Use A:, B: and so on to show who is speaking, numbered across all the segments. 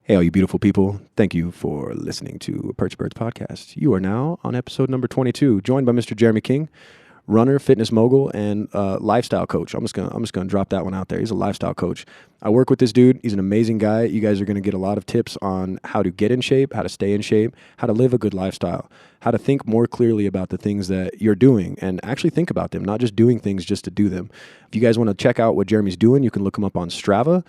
A: Hey, all you beautiful people. Thank you for listening to Perch Birds Podcast. You are now on episode number 22, joined by Mr. Jeremey King, runner, fitness mogul, and lifestyle coach. I'm just gonna drop that one out there. He's a lifestyle coach. I work with this dude. He's an amazing guy. You guys are gonna get a lot of tips on how to get in shape, how to stay in shape, how to live a good lifestyle, how to think more clearly about the things that you're doing and actually think about them, not just doing things just to do them. If you guys want to check out what Jeremy's doing, you can look him up on Strava.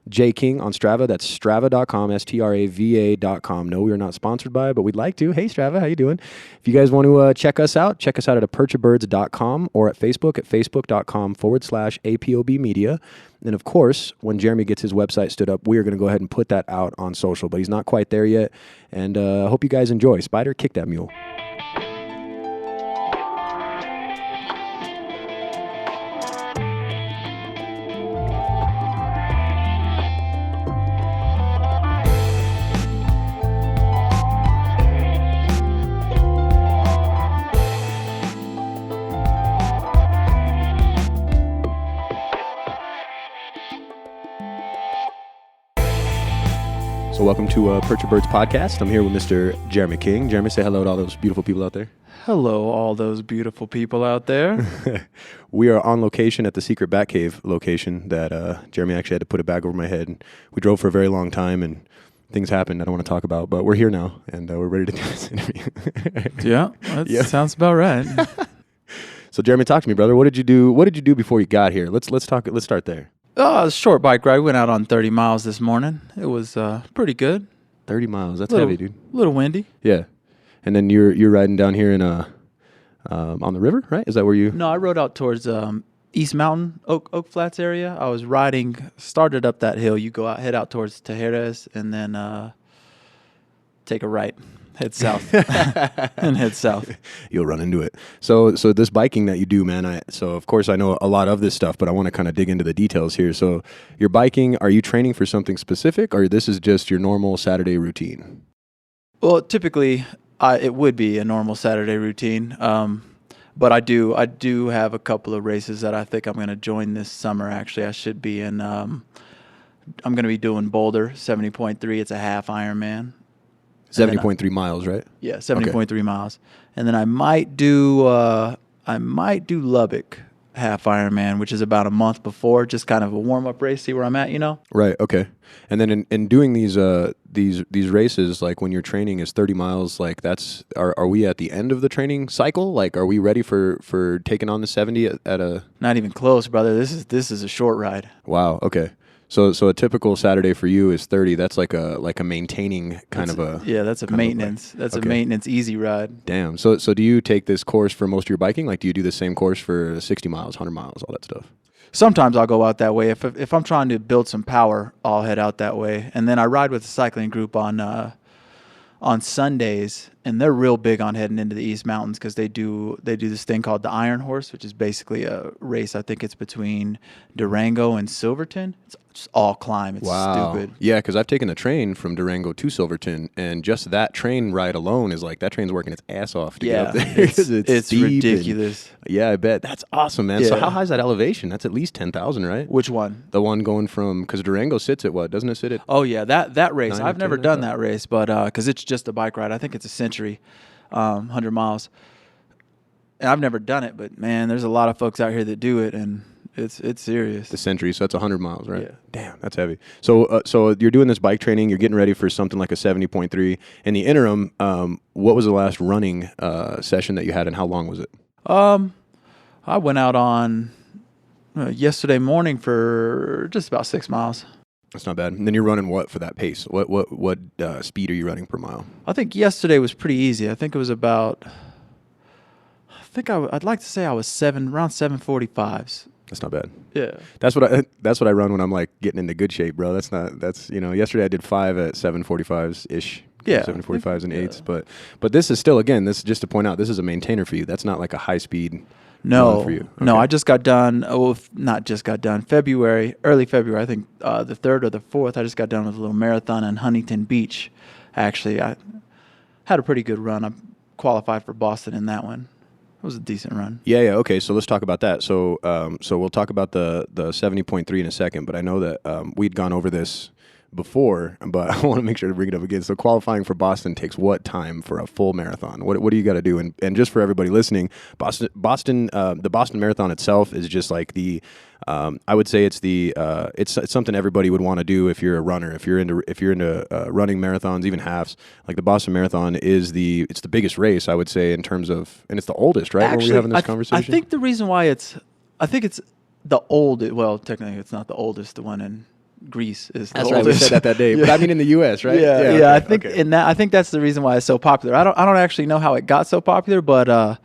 A: J King on Strava. That's strava.com, strava.com. No, we are not sponsored by it, but we'd like to. Hey, Strava, how you doing? If you guys want to check us out at perchabirds.com or at facebook.com/APOB media. And of course, when Jeremy gets his website stood up, we are going to go ahead and put that out on social, but he's not quite there yet. And I hope you guys enjoy. Spider, kick that mule. So welcome to Perch Birds Podcast. I'm here with Mr. Jeremey King. Jeremy, say hello to all those beautiful people out there.
B: Hello, all those beautiful people out there.
A: We are on location at the secret Batcave location that Jeremy actually had to put a bag over my head. We drove for a very long time and things happened I don't want to talk about, but we're here now and we're ready to do this interview.
B: Yeah, that sounds about right.
A: So Jeremy, talk to me, brother. What did you do? What did you do before you got here? Let's talk. Let's start there.
B: A short bike ride. We went out on 30 miles this morning. It was pretty good.
A: 30 miles. That's heavy, dude.
B: A little windy.
A: Yeah. And then you're riding down here in on the river, right? Is that where you?
B: No, I rode out towards East Mountain, Oak Flats area. I was started up that hill. You head out towards Tejeres, and then take a right. Head south and head south.
A: You'll run into it. So this biking that you do, man, so of course I know a lot of this stuff, but I want to kind of dig into the details here. So you're biking, are you training for something specific, or this is just your normal Saturday routine?
B: Well, typically it would be a normal Saturday routine. But I do have a couple of races that I think I'm going to join this summer. Actually, I should be in, I'm going to be doing Boulder 70.3. It's a half Ironman.
A: 70.3 miles, right?
B: Yeah, 70.3 miles. And then I might do Lubbock half Ironman, which is about a month before, just kind of a warm-up race, see where I'm at, you know?
A: Right, okay. And then in doing these races, like when you're training is 30 miles, like are we at the end of the training cycle? Like are we ready for taking on the 70 at a...
B: Not even close, brother. This is a short ride.
A: Wow, okay. So a typical Saturday for you is 30. That's like a maintaining kind of a...
B: Yeah, that's a maintenance. That's okay. A maintenance easy ride.
A: Damn. So do you take this course for most of your biking? Like do you do the same course for 60 miles, 100 miles, all that stuff?
B: Sometimes I'll go out that way. If I'm trying to build some power, I'll head out that way. And then I ride with a cycling group on Sundays, and they're real big on heading into the East Mountains because they do this thing called the Iron Horse, which is basically a race. I think it's between Durango and Silverton. It's just all climb. It's stupid.
A: Yeah, because I've taken a train from Durango to Silverton, and just that train ride alone is like that train's working its ass off to get up there.
B: It's ridiculous.
A: Yeah, I bet. That's awesome, man.
B: Yeah.
A: So how high is that elevation? That's at least 10,000, right?
B: Which one?
A: The one going from, because Durango sits at what? Doesn't it sit at?
B: Oh, yeah, that race. I've never done
A: that
B: that race, but because it's just a bike ride. I think it's a century, 100 miles. And I've never done it, but, man, there's a lot of folks out here that do it, and it's serious.
A: The century, so that's 100 miles, right?
B: Yeah.
A: Damn, that's heavy. So you're doing this bike training. You're getting ready for something like a 70.3. In the interim, what was the last running session that you had, and how long was it?
B: I went out on yesterday morning for just about 6 miles.
A: That's not bad. And then you're running what for that pace? What speed are you running per mile?
B: I think yesterday was pretty easy. I think it was about. I'd like to say I was around 7:45s.
A: That's not bad.
B: Yeah.
A: That's what I run when I'm like getting into good shape, bro. Yesterday I did 5 at 7:45s ish.
B: Yeah.
A: 7:45s and 8s, but this is still, again, this is just to point out, this is a maintainer for you. That's not like a high speed run for you. Okay.
B: No, I just got done. Not just got done. Early February, I think the 3rd or the 4th, I just got done with a little marathon in Huntington Beach. Actually, I had a pretty good run. I qualified for Boston in that one. It was a decent run.
A: Yeah. Okay, so let's talk about that. So we'll talk about the 70.3 in a second, but I know that we'd gone over this before, but I want to make sure to bring it up again. So qualifying for Boston takes what time for a full marathon? What do you got to do? And just for everybody listening, the Boston Marathon itself is just like the I would say it's something everybody would want to do if you're a runner, if you're into running marathons, even halves. Like the Boston Marathon it's the biggest race, I would say, in terms of, and it's the oldest, right?
B: Actually,
A: when we're having this conversation.
B: I think the reason why it's the oldest. Well, technically, it's not the oldest. The one in Greece is the
A: That's
B: oldest.
A: right. We said that day,
B: Yeah.
A: but I mean in the U.S., right?
B: Yeah.
A: Okay,
B: I think
A: okay.
B: I think that's the reason why it's so popular. I don't actually know how it got so popular, but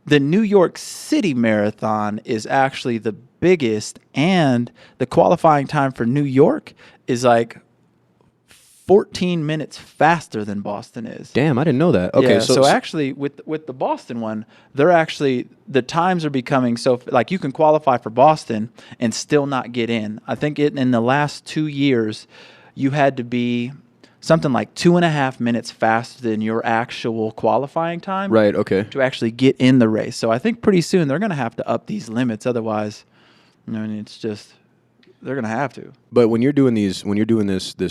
B: the New York City Marathon is actually the biggest, and the qualifying time for New York is like 14 minutes faster than Boston is.
A: Damn, I didn't know that. Okay,
B: Yeah, so actually with the Boston one, the times are becoming so, like, you can qualify for Boston and still not get in. I think in the last 2 years, you had to be something like 2.5 minutes faster than your actual qualifying time.
A: right. Okay.
B: To actually get in the race. So I think pretty soon they're going to have to up these limits. Otherwise, it's just, they're going to have to.
A: But when you're doing this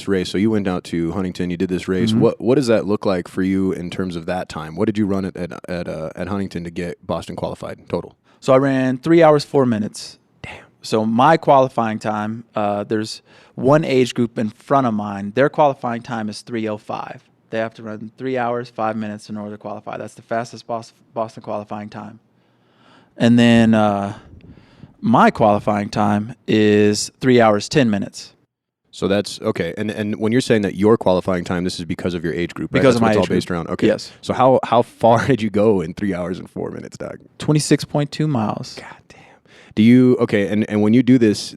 A: race, so you went out to Huntington, you did this race. Mm-hmm. What does that look like for you in terms of that time? What did you run at Huntington to get Boston qualified total?
B: So I ran 3 hours 4 minutes.
A: Damn.
B: So my qualifying time, there's one age group in front of mine. Their qualifying time is 3:05. They have to run 3 hours 5 minutes in order to qualify. That's the fastest Boston qualifying time. And then my qualifying time is 3 hours 10 minutes.
A: So that's okay. And when you're saying that your qualifying time, this is because of your age group, right?
B: Because
A: that's
B: of my
A: what it's
B: age
A: all based
B: group.
A: around. Okay.
B: Yes.
A: So how far did you go in 3 hours and 4 minutes, Doug?
B: 26.2 miles.
A: God damn. Do you and when you do this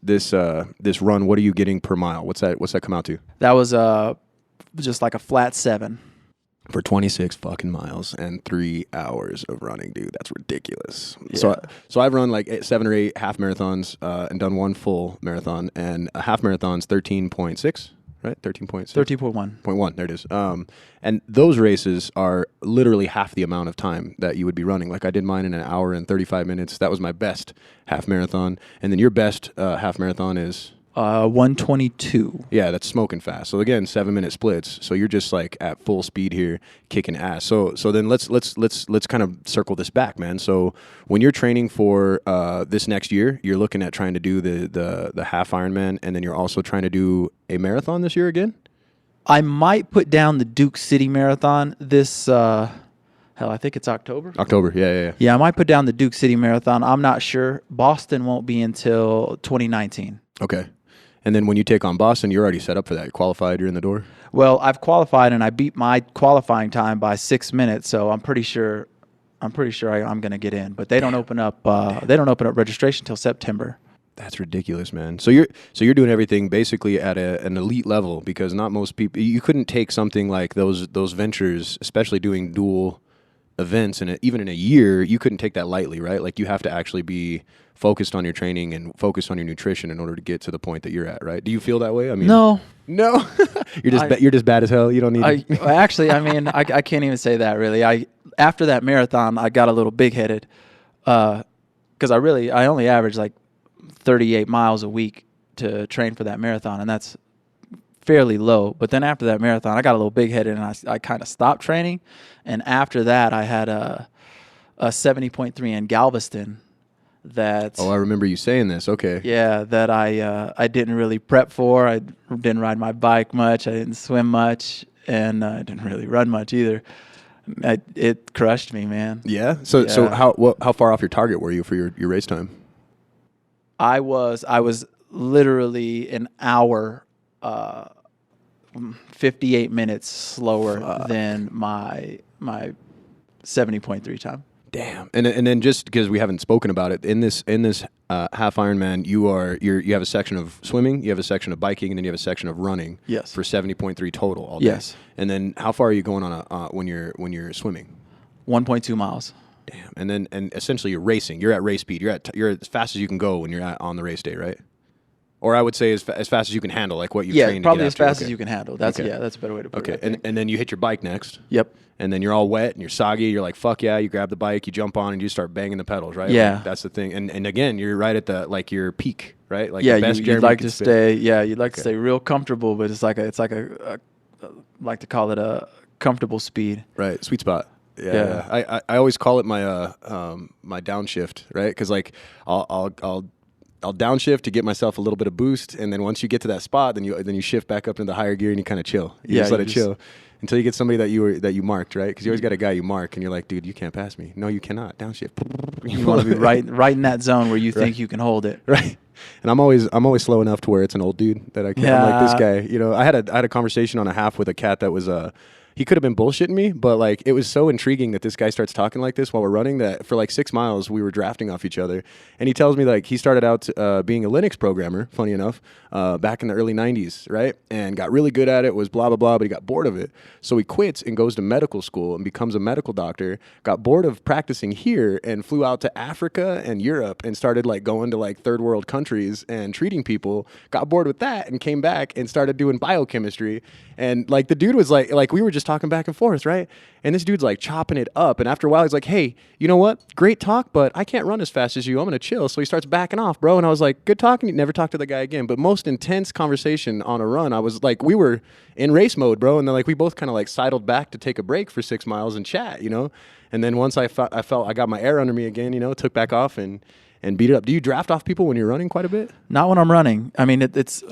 A: run, what are you getting per mile? What's that come out to?
B: That was just like a flat 7.
A: For 26 fucking miles and 3 hours of running, dude. That's ridiculous.
B: Yeah.
A: So I've run like 7 or 8 half marathons and done one full marathon, and a half marathon's 13.6, right? 13.6?
B: 13.1.
A: 0.1, there it is. And those races are literally half the amount of time that you would be running. Like I did mine in an hour and 35 minutes. That was my best half marathon. And then your best half marathon is?
B: 1:22.
A: Yeah, that's smoking fast. So again, 7-minute splits. So you're just like at full speed here, kicking ass. So then let's kind of circle this back, man. So when you're training for this next year, you're looking at trying to do the half Ironman, and then you're also trying to do a marathon this year again.
B: I might put down the Duke City Marathon this. Hell, I think it's October.
A: October, yeah.
B: Yeah, I might put down the Duke City Marathon. I'm not sure. Boston won't be until 2019.
A: Okay. And then when you take on Boston, you're already set up for that. You're qualified, you're in the door?
B: Well, I've qualified, and I beat my qualifying time by 6 minutes, so I'm pretty sure I'm going to get in. But they don't open up registration till September.
A: That's ridiculous, man. So you're doing everything basically at an elite level, because not most people, you couldn't take something like those ventures, especially doing dual events, and even in a year, you couldn't take that lightly, right? Like you have to actually be focused on your training and focused on your nutrition in order to get to the point that you're at, right? Do you feel that way? I mean,
B: no.
A: You're just bad as hell. You don't need.
B: Actually, I mean, I can't even say that really. After that marathon, I got a little big headed, because I only averaged like 38 miles a week to train for that marathon, and that's fairly low. But then after that marathon, I got a little big headed, and I kind of stopped training. And after that, I had a 70.3 in Galveston.
A: I remember you saying this. Okay.
B: Yeah, that I didn't really prep for. I didn't ride my bike much. I didn't swim much, and I didn't really run much either. It crushed me, man.
A: Yeah. So how far off your target were you for your race time?
B: I was literally an hour, 58 minutes slower than my 70.3 time.
A: Damn. And then just because we haven't spoken about it, in this half Ironman, you have a section of swimming, you have a section of biking, and then you have a section of running.
B: Yes.
A: For 70.3 total all day.
B: Yes.
A: And then how far are you going on when you're swimming?
B: 1.2 miles.
A: Damn. And essentially you're racing. You're at race speed. You're as fast as you can go when you're on the race day, right? Or I would say as fast as you can handle, like what you've trained to get
B: probably as
A: after.
B: fast
A: Okay.
B: as you can handle. That's a better way to put it.
A: Okay, and then you hit your bike next.
B: Yep.
A: And then you're all wet and you're soggy. You're like, fuck yeah. You grab the bike, you jump on, and you start banging the pedals, right?
B: Yeah.
A: Like, that's the thing. And again, you're right at your peak. right? Like
B: yeah,
A: the best
B: you'd
A: Jeremy
B: like
A: could
B: to
A: spit.
B: stay. Yeah, you'd like to
A: Okay.
B: stay real comfortable, but it's like a like to call it a comfortable speed.
A: Right, sweet spot. Yeah,
B: Yeah.
A: yeah. I always call it my my downshift, right? Because like I'll downshift to get myself a little bit of boost, and then once you get to that spot, then you shift back up into the higher gear and you kind of chill. You
B: Yeah,
A: just let
B: you
A: it
B: just-
A: chill until you get somebody that you marked, right? Because you always got a guy you mark, and you're like, dude, you can't pass me. No, you cannot. Downshift.
B: You want to be right in that zone where you think
A: Right.
B: you can hold it.
A: Right. And I'm always slow enough to where it's an old dude that I can't. I'm like, this guy, you know, I had a conversation on a half with a cat that was he could have been bullshitting me, but like it was so intriguing that this guy starts talking like this while we're running that for like 6 miles we were drafting off each other. And he tells me like he started out being a Linux programmer, funny enough, back in the early 90s, right? And got really good at it, was blah, blah, blah, but he got bored of it. So he quits and goes to medical school and becomes a medical doctor, got bored of practicing here and flew out to Africa and Europe and started like going to like third world countries and treating people, got bored with that and came back and started doing biochemistry. And like the dude was like we were just talking back and forth, right? And this dude's like chopping it up. And after a while, he's like, hey, you know what? Great talk, but I can't run as fast as you. I'm going to chill. So he starts backing off, bro. And I was like, good talking. Never talk to the guy again. But most intense conversation on a run, I was like, we were in race mode, bro. And then like we both kind of like sidled back to take a break for 6 miles and chat, you know? And then once I felt I got my air under me again, you know, took back off and beat it up. Do you draft off people when you're running quite a bit?
B: Not when I'm running. I mean, it's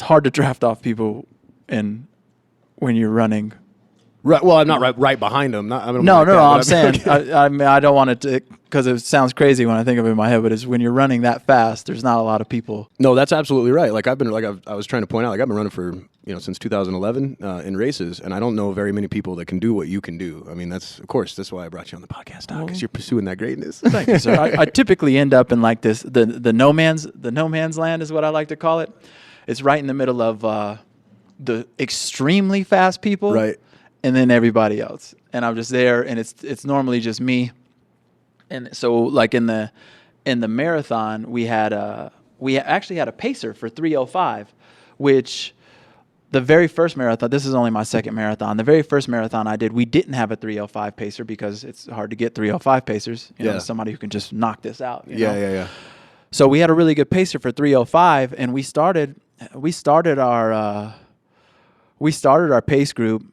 B: hard to draft off people when you're running.
A: Right. Well, I'm not right behind them. Not, I don't
B: No,
A: like
B: no,
A: that,
B: no.
A: but
B: I'm saying I mean I don't want it to because it sounds crazy when I think of it in my head. But it's when you're running that fast, there's not a lot of people.
A: No, that's absolutely right. Like I was trying to point out, like I've been running for since 2011 in races, and I don't know very many people that can do what you can do. I mean, that's why I brought you on the podcast, Doc, because you're pursuing that greatness.
B: Thank you, sir. I typically end up in like this the no man's land is what I like to call it. It's right in the middle of the extremely fast people,
A: Right.
B: and then everybody else, and I'm just there, and it's normally just me. And so, like in the marathon, we actually had a pacer for 3:05, which the very first marathon. This is only my second marathon. The very first marathon I did, we didn't have a 3:05 pacer because it's hard to get 3:05 pacers. You know, somebody who can just knock this out. You know?
A: Yeah.
B: So we had a really good pacer for 3:05, and we started our pace group.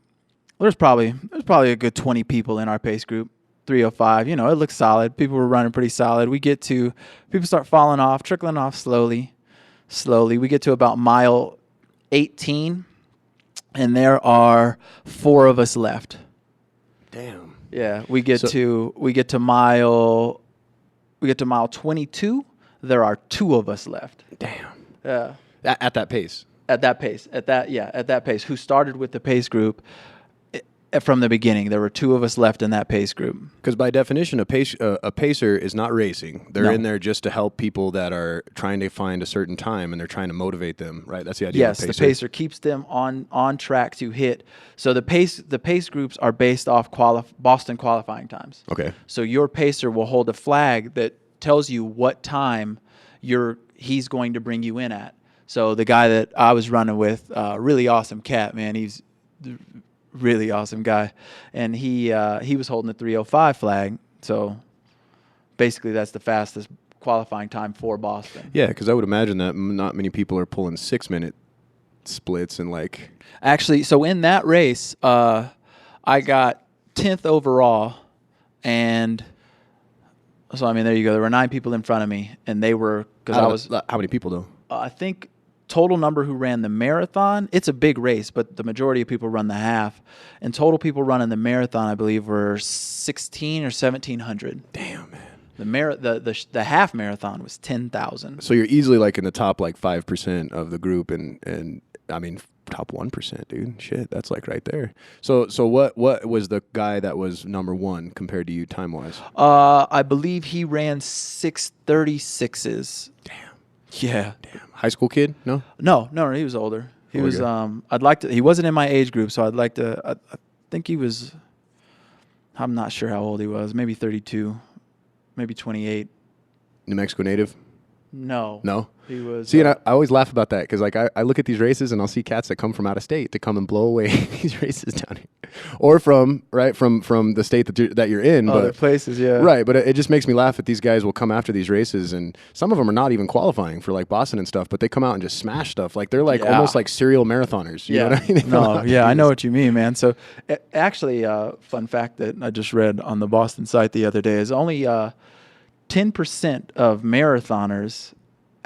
B: There's probably a good 20 people in our pace group. 3:05, it looks solid. People were running pretty solid. People start falling off, trickling off slowly. We get to about mile 18, and there are 4 of us left.
A: Damn.
B: Yeah, we get to mile 22. There are 2 of us left.
A: Damn.
B: Yeah.
A: At that pace.
B: At that pace. Who started with the pace group from the beginning? There were 2 of us left in that pace group.
A: Because by definition, a pacer is not racing. They're in there just to help people that are trying to find a certain time, and they're trying to motivate them. Right? That's the idea.
B: Yes,
A: of a pacer.
B: the pacer keeps them on track to hit. So the pace groups are based off Boston qualifying times.
A: Okay.
B: So your pacer will hold a flag that tells you what time he's going to bring you in at. So the guy that I was running with, really awesome cat, man. He's really awesome guy, and he was holding the 3:05 flag. So basically, that's the fastest qualifying time for Boston.
A: Yeah, because I would imagine that not many people are pulling 6-minute splits and like.
B: Actually, so in that race, I got 10th overall, and so I mean, there you go. There were 9 people in front of me, and they were because I was.
A: How many people though?
B: I think total number who ran the marathon. It's a big race, but the majority of people run the half, and total people running the marathon, I believe, were 1,600 or 1,700.
A: Damn, man.
B: The half marathon was 10,000.
A: So you're easily like in the top like 5% of the group, and I mean top 1%, dude. Shit, that's like right there. So what was the guy that was number 1 compared to you time wise?
B: I believe he ran 6:36s.
A: Damn.
B: Yeah.
A: Damn. High school kid? No.
B: No, he was older. He was.
A: Okay.
B: He wasn't in my age group, so I'd like to. I think he was. I'm not sure how old he was. Maybe 32, maybe 28.
A: New Mexico native?
B: No. He was.
A: See, and I always laugh about that because like I look at these races and I'll see cats that come from out of state to come and blow away these races down here. or from the state that you're in.
B: Other
A: But
B: places, yeah.
A: right, but it just makes me laugh that these guys will come after these races, and some of them are not even qualifying for like Boston and stuff, but they come out and just smash stuff. Like they're like almost like serial marathoners. You know what I mean?
B: No, yeah, I know what you mean, man. So actually, fun fact that I just read on the Boston site the other day is only 10% of marathoners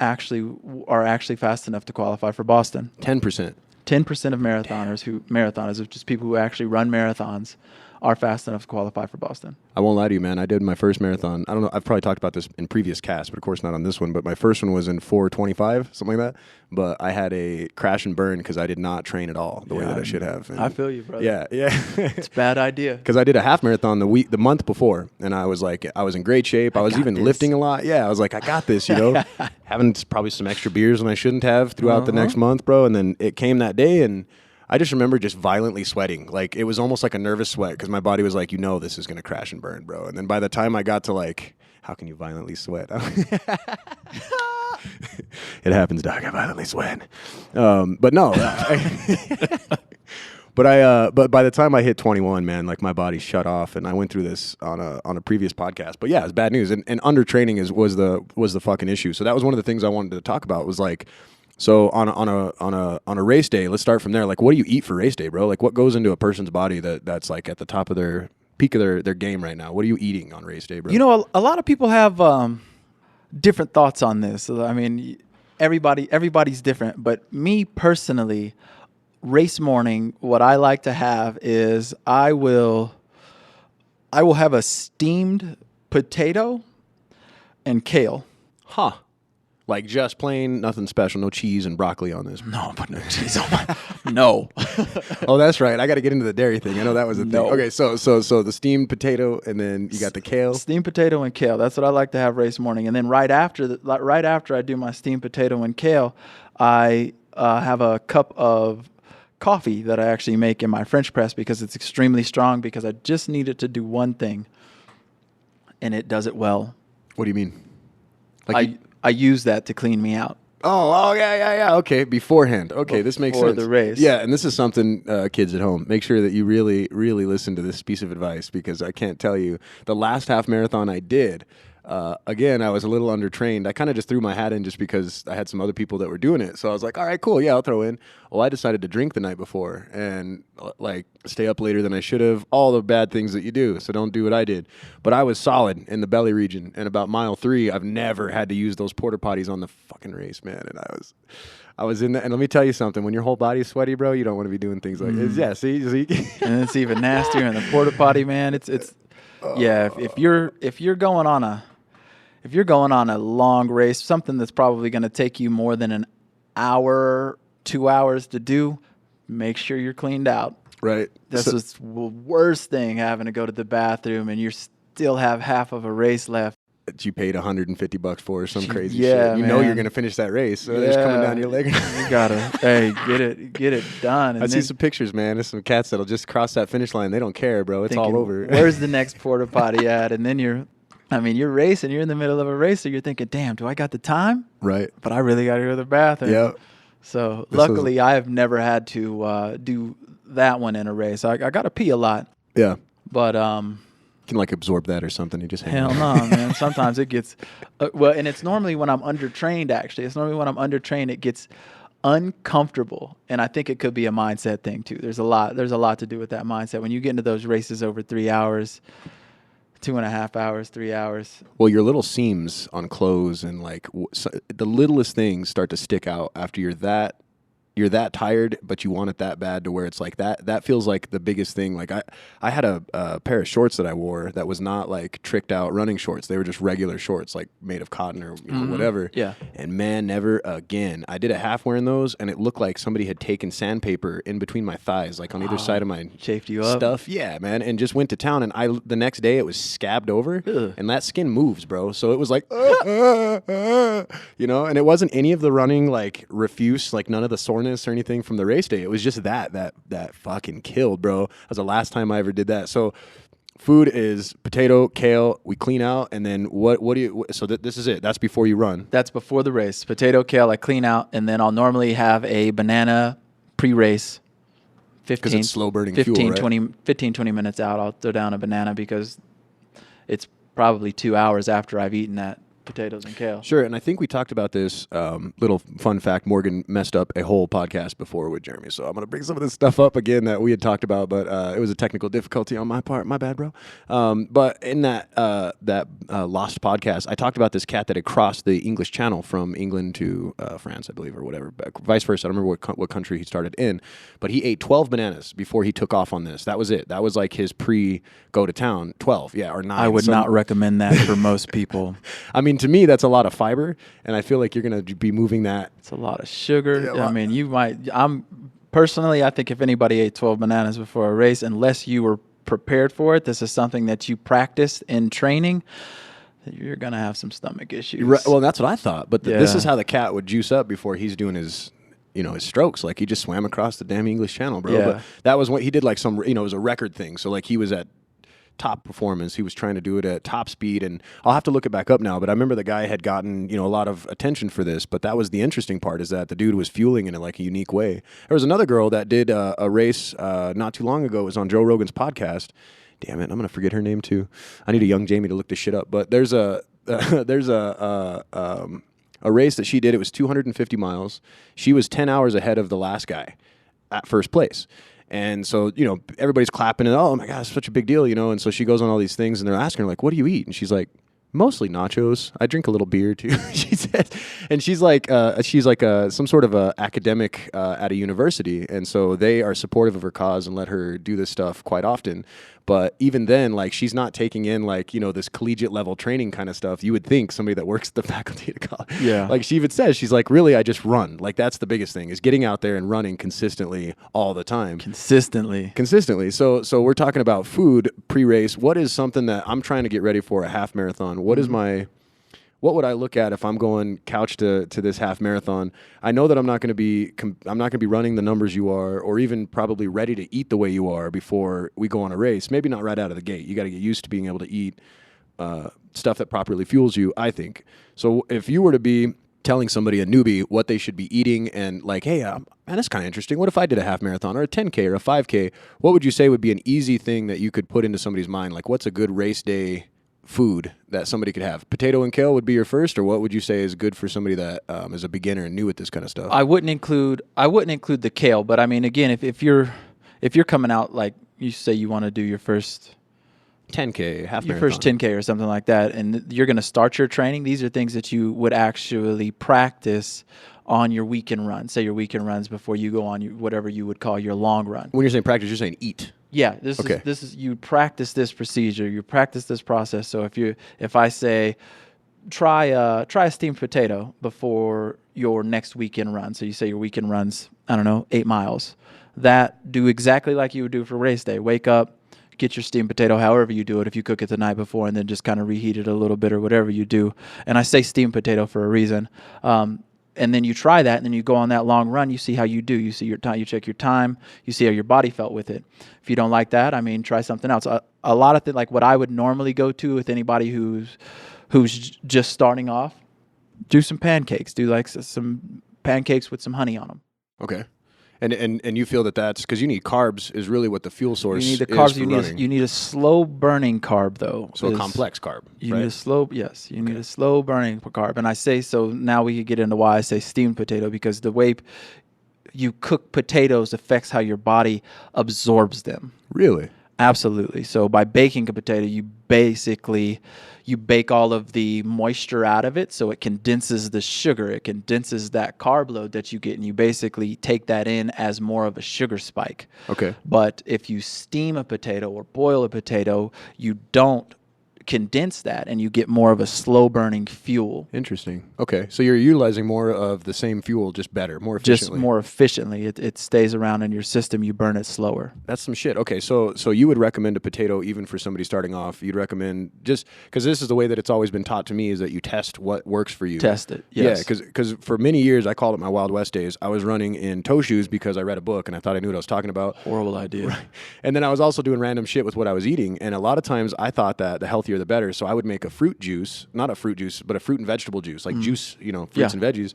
B: are actually fast enough to qualify for Boston.
A: 10%.
B: 10% of marathoners, of just people who actually run marathons, are fast enough to qualify for Boston.
A: I won't lie to you, man. I did my first marathon. I don't know. I've probably talked about this in previous casts, but of course not on this one. But my first one was in 4:25, something like that. But I had a crash and burn because I did not train at all the way that I should have. And
B: I feel you, brother.
A: yeah.
B: It's a bad idea.
A: Because I did a half marathon the month before, and I was like, I was in great shape. I was even lifting a lot. Yeah, I was like, I got this, you know. Having probably some extra beers when I shouldn't have throughout the next month, bro. And then it came that day, and I just remember just violently sweating. Like, it was almost like a nervous sweat because my body was like, you know, this is going to crash and burn, bro. And then by the time I got to like, how can you violently sweat? It happens, Doc. I violently sweat. But no. But by the time I hit 21, man, like my body shut off, and I went through this on a previous podcast. But yeah, it's bad news, and undertraining was the fucking issue. So that was one of the things I wanted to talk about. Was like, so on a race day, let's start from there. Like, what do you eat for race day, bro? Like, what goes into a person's body that's like at the top of their peak of their game right now? What are you eating on race day, bro?
B: You know, a lot of people have different thoughts on this. I mean, everybody's different, but me personally, race morning, what I like to have is I will have a steamed potato and kale.
A: Huh. Like just plain, nothing special, no cheese and broccoli on this.
B: No, but no cheese on my no.
A: Oh, that's right. I got to get into the dairy thing. I know that was a thing.
B: No.
A: Okay, so the steamed potato, and then you got the kale.
B: Steamed potato and kale. That's what I like to have race morning. And then right after I do my steamed potato and kale, I have a cup of coffee that I actually make in my French press because it's extremely strong, because I just need it to do one thing, and it does it well.
A: What do you mean? Like
B: I use that to clean me out.
A: Oh, yeah. Okay, beforehand. Okay, this makes sense.
B: For the race.
A: Yeah, and this is something, kids at home, make sure that you really, really listen to this piece of advice, because I can't tell you, the last half marathon I did, again, I was a little undertrained. I kind of just threw my hat in just because I had some other people that were doing it. So I was like, all right, cool. Yeah, I'll throw in. Well, I decided to drink the night before and like stay up later than I should have. All the bad things that you do. So don't do what I did. But I was solid in the belly region. And about mile 3, I've never had to use those porta potties on the fucking race, man. And I was in that. And let me tell you something. When your whole body's sweaty, bro, you don't want to be doing things like this. Yeah, see?
B: And it's even nastier in the porta potty, man. Yeah, if you're going on a long race, something that's probably going to take you more than an hour, 2 hours to do, make sure you're cleaned out.
A: Right.
B: That's the worst thing, having to go to the bathroom and you still have half of a race left.
A: That you paid $150 for or some crazy
B: Yeah,
A: shit. You know you're going to finish that race, so it's coming down your leg.
B: You gotta, get it done. And
A: I see some pictures, man. There's some cats that'll just cross that finish line. They don't care, bro. It's all over.
B: Where's the next porta potty at? And then you're racing. You're in the middle of a race, so you're thinking, damn, do I got the time?
A: Right.
B: But I really got to go to the bathroom.
A: Yeah.
B: So luckily, I have never had to do that one in a race. I got to pee a lot.
A: Yeah.
B: But
A: you can like absorb that or something. You just hang
B: hell
A: out.
B: no, man. Sometimes it gets well, and it's normally when I'm undertrained. Actually, it's normally when I'm undertrained it gets uncomfortable, and I think it could be a mindset thing too. There's a lot to do with that mindset when you get into those races over 3 hours. 2.5 hours, 3 hours.
A: Well, your little seams on clothes and like the littlest things start to stick out after you're that tired, but you want it that bad to where it's like that feels like the biggest thing. Like I had a pair of shorts that I wore that was not like tricked out running shorts. They were just regular shorts, like made of cotton or whatever.
B: Yeah.
A: And man, never again. I did a half wearing those, and it looked like somebody had taken sandpaper in between my thighs, like on either side of my
B: chafed you up
A: stuff. Yeah, man, and just went to town. And the next day it was scabbed over, and that skin moves, bro. So it was like, you know, and it wasn't any of the running like refuse, like none of the soreness or anything from the race day. It was just that fucking killed, bro. That was the last time I ever did that. So food is potato, kale, we clean out, and then what do you, so this is it. That's before you run.
B: That's before the race. Potato, kale, I clean out, and then I'll normally have a banana pre-race
A: Because it's slow burning
B: 15,
A: fuel, right?
B: 20 minutes out, I'll throw down a banana because it's probably 2 hours after I've eaten that potatoes and kale.
A: Sure, and I think we talked about this little fun fact. Morgan messed up a whole podcast before with Jeremy, so I'm going to bring some of this stuff up again that we had talked about, but it was a technical difficulty on my part. My bad, bro. But in that lost podcast, I talked about this cat that had crossed the English Channel from England to France, I believe, or whatever, but vice versa. I don't remember what country he started in, but he ate 12 bananas before he took off on this. That was it. That was like his pre-go to town, 12, or 9.
B: I would not recommend that for most people.
A: I mean, to me, that's a lot of fiber, and I feel like you're going to be moving that.
B: It's a lot of sugar. I mean, you might. I think if anybody ate 12 bananas before a race, unless you were prepared for it, this is something that you practiced in training, you're going to have some stomach issues.
A: Right, well, that's what I thought. But this is how the cat would juice up before he's doing his strokes. Like, he just swam across the damn English Channel, bro.
B: Yeah.
A: But that was what he did, like some, it was a record thing. So like he was at top performance. He was trying to do it at top speed, and I'll have to look it back up now, but I remember the guy had gotten, a lot of attention for this, but that was the interesting part, is that the dude was fueling in like a unique way. There was another girl that did a race not too long ago. It was on Joe Rogan's podcast. Damn it, I'm going to forget her name too. I need a young Jamie to look this shit up, but there's a race that she did. It was 250 miles. She was 10 hours ahead of the last guy at first place. And so, everybody's clapping and, oh my God, it's such a big deal, And so she goes on all these things and they're asking her, like, what do you eat? And she's like, mostly nachos. I drink a little beer too, she said. And she's like some sort of a academic at a university. And so they are supportive of her cause and let her do this stuff quite often. But even then, like, she's not taking in, like, this collegiate level training kind of stuff. You would think somebody that works at the faculty at college.
B: Yeah.
A: Like, she even says, she's like, really, I just run. Like, that's the biggest thing, is getting out there and running consistently all the time.
B: Consistently.
A: So we're talking about food pre-race. What is something that I'm trying to get ready for a half marathon? What would I look at if I'm going couch to this half marathon? I know that I'm not going to be running the numbers you are, or even probably ready to eat the way you are before we go on a race. Maybe not right out of the gate. You got to get used to being able to eat stuff that properly fuels you, I think. So if you were to be telling somebody, a newbie, what they should be eating, and like, hey, man, that's kind of interesting. What if I did a half marathon or a 10K or a 5K? What would you say would be an easy thing that you could put into somebody's mind? Like, what's a good race day food that somebody could have? Potato and kale would be your first, or what would you say is good for somebody that is a beginner and new at this kind of stuff?
B: I wouldn't include the kale, but I mean, again, if you're coming out, like you say, you want to do your first
A: 10K, half
B: your
A: marathon.
B: first 10K or something like that, and you're going to start your training, these are things that you would actually practice on your weekend run. Say your weekend runs before you go on whatever you would call your long run.
A: When you're saying practice, you're saying eat.
B: Yeah, this is you practice this procedure, you practice this process. So if I say try a steamed potato before your next weekend run. So you say your weekend runs, 8 miles. That do exactly like you would do for race day. Wake up, get your steamed potato, however you do it. If you cook it the night before and then just kind of reheat it a little bit or whatever you do. And I say steamed potato for a reason. And then you try that, and then you go on that long run. You see how you do. You see your time. You check your time. You see how your body felt with it. If you don't like that, try something else. A lot of things, like what I would normally go to with anybody who's just starting off, do some pancakes. Do like some pancakes with some honey on them.
A: Okay. And you feel that's because you need carbs is really what the fuel source is.
B: You need the carbs.
A: For
B: You need a slow burning carb though.
A: So a complex carb.
B: You
A: right?
B: need a slow need a slow burning carb. And I say so now we can get into why I say steamed potato, because the way you cook potatoes affects how your body absorbs them.
A: Really?
B: Absolutely. So by baking a potato, you bake all of the moisture out of it, so it condenses the sugar. It condenses that carb load that you get, and you basically take that in as more of a sugar spike.
A: Okay.
B: But if you steam a potato or boil a potato, you don't condense that, and you get more of a slow burning fuel.
A: Interesting. Okay, so you're utilizing more of the same fuel, just better, more efficiently.
B: Just more efficiently. It stays around in your system. You burn it slower.
A: That's some shit. Okay, so you would recommend a potato even for somebody starting off. You'd recommend, just because this is the way that it's always been taught to me, is that you test what works for you.
B: Test it. Yes.
A: Yeah, because for many years I called it my Wild West days. I was running in toe shoes because I read a book and I thought I knew what I was talking about.
B: Horrible idea.
A: Right. And then I was also doing random shit with what I was eating, and a lot of times I thought that the healthier the better. So I would make a fruit juice, not a fruit juice, but a fruit and vegetable juice, like juice, fruits and veggies,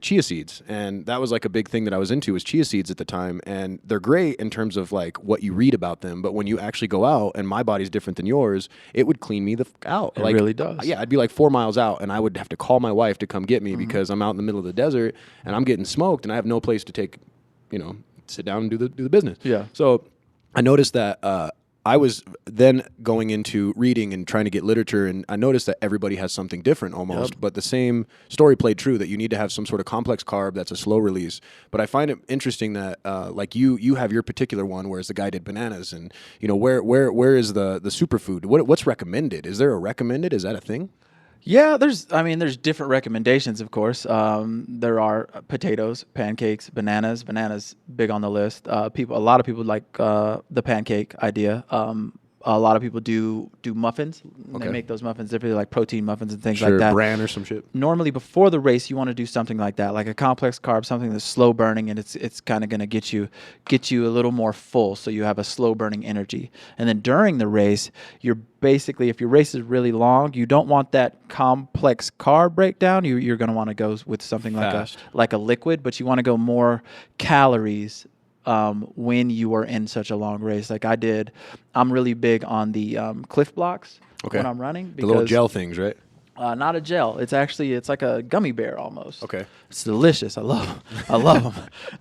A: chia seeds, and that was like a big thing that I was into was chia seeds at the time, and they're great in terms of like what you read about them, but when you actually go out and my body's different than yours, it would clean me the out.
B: It
A: like,
B: really does.
A: Yeah, I'd be like 4 miles out, and I would have to call my wife to come get me because I'm out in the middle of the desert and I'm getting smoked, and I have no place to take, sit down and do the business.
B: Yeah.
A: So I noticed that I was then going into reading and trying to get literature, and I noticed that everybody has something different almost, but the same story played true, that you need to have some sort of complex carb that's a slow release. But I find it interesting that like you have your particular one, whereas the guy did bananas, and where is the superfood? What's recommended? Is there a recommended? Is that a thing?
B: Yeah, there's different recommendations, of course. There are potatoes, pancakes, bananas. Bananas big on the list. A lot of people like the pancake idea. A lot of people do muffins.
A: Okay.
B: They make those muffins. They're really like protein muffins and things
A: Sure,
B: like that.
A: bran or some shit.
B: Normally, before the race, you want to do something like that, like a complex carb, something that's slow burning, and it's kind of going to get you a little more full, so you have a slow burning energy. And then during the race, you're basically, if your race is really long, you don't want that complex carb breakdown. You're going to want to go with something like a liquid, but you want to go more calories when you are in such a long race. Like I did, I'm really big on the Cliff Blocks when I'm running.
A: The little gel things, right?
B: Not a gel. It's like a gummy bear almost.
A: Okay.
B: It's delicious. I love them.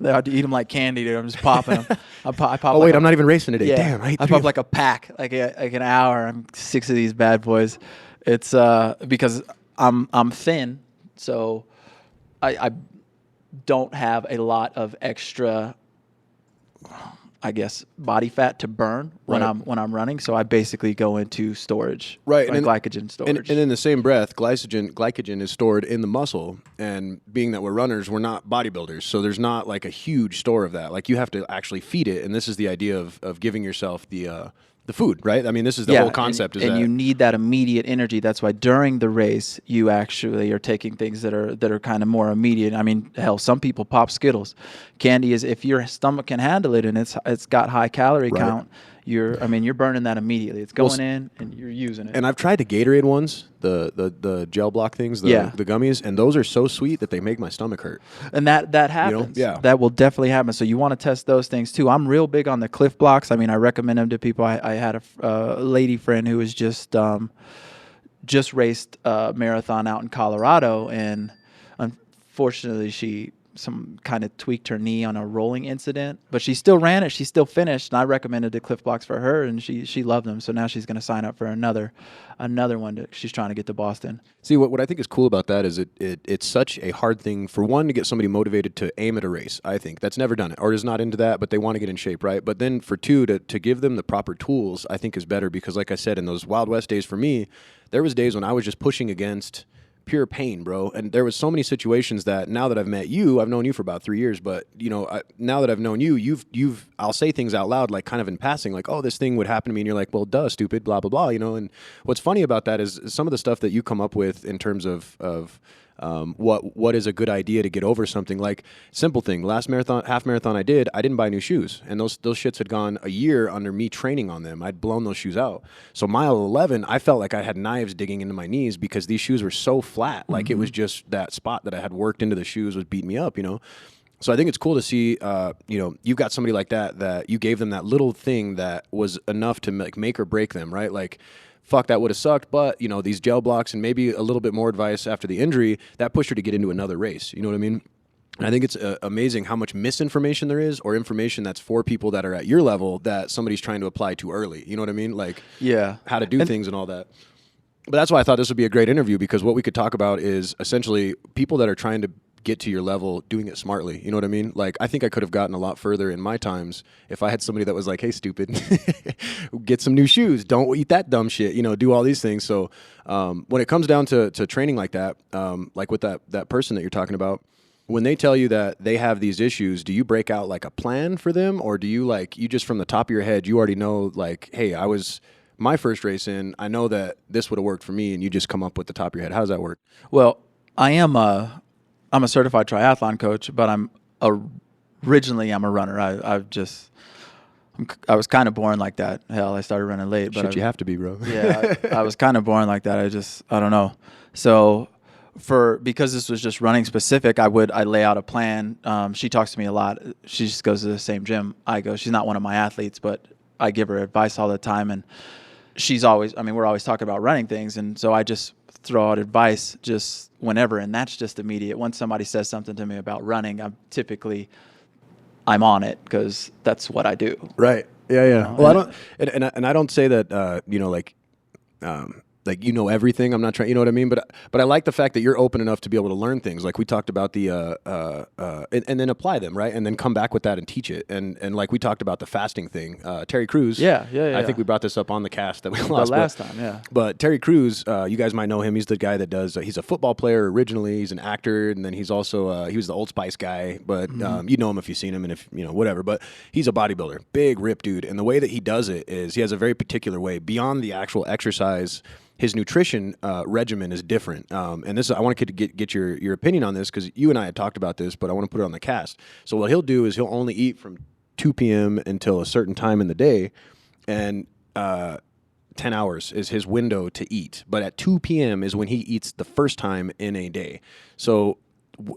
B: I have to eat them like candy, dude. I'm just popping them. I pop
A: I'm not even racing today.
B: Yeah,
A: Damn,
B: I pop like a pack, like an hour. I'm 6 of these bad boys. It's because I'm thin, so I don't have a lot of extra, I guess, body fat to burn when I'm running, so I basically go into storage,
A: right?
B: Like glycogen storage.
A: And in the same breath, glycogen is stored in the muscle. And being that we're runners, we're not bodybuilders, so there's not like a huge store of that. Like you have to actually feed it, and this is the idea of giving yourself the food, right? I mean, this is the whole concept.
B: And you need that immediate energy. That's why during the race, you actually are taking things that are kind of more immediate. I mean, hell, some people pop Skittles. Candy is, if your stomach can handle it and it's got high calorie count, you're burning that immediately. It's going in and you're using it.
A: And I've tried the Gatorade ones, the gel block things, the gummies, and those are so sweet that they make my stomach hurt.
B: And that happens.
A: Yeah.
B: That will definitely happen. So you want to test those things too. I'm real big on the Cliff Blocks. I mean, I recommend them to people. I had a lady friend who was just raced a marathon out in Colorado, and unfortunately she some kind of tweaked her knee on a rolling incident, but she still ran it. She still finished, and I recommended the Cliff Blocks for her, and she loved them. So now she's going to sign up for another one. She's trying to get to Boston.
A: See, what I think is cool about that is it's such a hard thing for one to get somebody motivated to aim at a race. I think that's never done it or is not into that, but they want to get in shape, right? But then for two to give them the proper tools, I think is better, because like I said, in those Wild West days for me, there was days when I was just pushing against pure pain, bro. And there was so many situations that now that I've met you, I've known you for about 3 years, but now that I've known you, you've I'll say things out loud, like kind of in passing, like, oh, this thing would happen to me. And you're like, well, duh, stupid, blah, blah, blah, and what's funny about that is some of the stuff that you come up with in terms of what is a good idea to get over something. Like simple thing, half marathon I didn't buy new shoes, and those shits had gone a year under me training on them. I'd blown those shoes out. So mile 11, I felt like I had knives digging into my knees because these shoes were so flat. Like it was just that spot that I had worked into the shoes was beating me up, So I think it's cool to see, you've got somebody like that you gave them that little thing that was enough to make or break them, right? Like, fuck, that would have sucked, but, these gel blocks and maybe a little bit more advice after the injury, that pushed her to get into another race. You know what I mean? And I think it's amazing how much misinformation there is, or information that's for people that are at your level that somebody's trying to apply too early. You know what I mean? Like, how to do things and all that. But that's why I thought this would be a great interview, because what we could talk about is essentially people that are trying to get to your level doing it smartly. You know what I mean? Like, I think I could have gotten a lot further in my times if I had somebody that was like, hey, stupid, get some new shoes. Don't eat that dumb shit, do all these things. So when it comes down to training like that, like with that person that you're talking about, when they tell you that they have these issues, do you break out like a plan for them? Or do you you just from the top of your head, you already know like, hey, I was my first race in, I know that this would have worked for me, and you just come up with the top of your head? How does that work?
B: Well, I'm a certified triathlon coach, but originally I'm a runner. I was kind of born like that. Hell, I started running late. But
A: you have to be, bro.
B: Yeah, I was kind of born like that. I don't know. So because this was just running specific, I lay out a plan. She talks to me a lot. She just goes to the same gym I go. She's not one of my athletes, but I give her advice all the time. And we're always talking about running things. And so I just throw out advice just whenever. And that's just immediate. Once somebody says something to me about running, I'm on it because that's what I do.
A: Right. Yeah. Yeah.
B: You know?
A: Well, I don't, and I don't say that, like you know everything. I'm not trying, you know what I mean? But I like the fact that you're open enough to be able to learn things. Like we talked about and then apply them, right? And then come back with that and teach it. And like we talked about the fasting thing. Terry Crews.
B: Yeah.
A: I think we brought this up on the cast that we lost
B: last time. Yeah.
A: But Terry Crews, you guys might know him. He's the guy that does. He's a football player originally. He's an actor, and then he's also he was the Old Spice guy. But you know him if you've seen him, and if you know whatever. But he's a bodybuilder, big rip dude. And the way that he does it is he has a very particular way beyond the actual exercise. His nutrition regimen is different, and this I want to get your opinion on this because you and I had talked about this, but I want to put it on the cast. So what he'll do is he'll only eat from 2 p.m. until a certain time in the day, and 10 hours is his window to eat. But at 2 p.m. is when he eats the first time in a day. So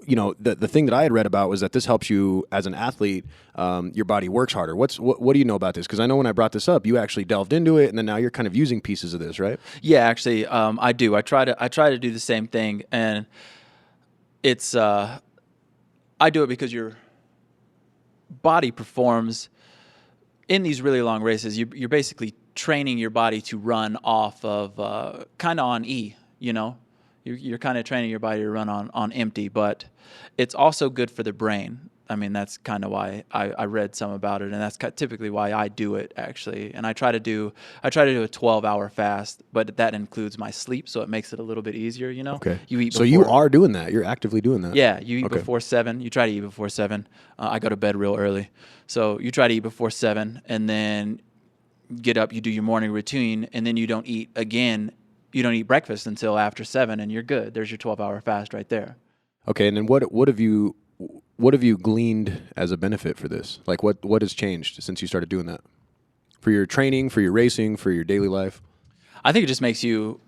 A: you know, the thing that I had read about was that this helps you as an athlete. Your body works harder. What do you know about this? Because I know when I brought this up, you actually delved into it, and then now you're kind of using pieces of this, right?
B: Yeah, actually, I do. I try to do the same thing, and it's I do it because your body performs in these really long races. You're basically training your body to run off of kind of on E, you know. You're kind of training your body to run on empty, but it's also good for the brain. I mean, that's kind of why I read some about it, and that's typically why I do it, actually. And I try to do a 12-hour fast, but that includes my sleep, so it makes it a little bit easier, you know?
A: Okay.
B: You eat
A: so you are doing that. You're actively doing that.
B: Yeah, you eat before 7. You try to eat before 7. I go to bed real early. So you try to eat before 7, and then get up, you do your morning routine, and then you don't eat again. You don't eat breakfast until after 7, and you're good. There's your 12-hour fast right there.
A: Okay, and then what have you gleaned as a benefit for this? Like what has changed since you started doing that? For your training, for your racing, for your daily life?
B: I think it just makes you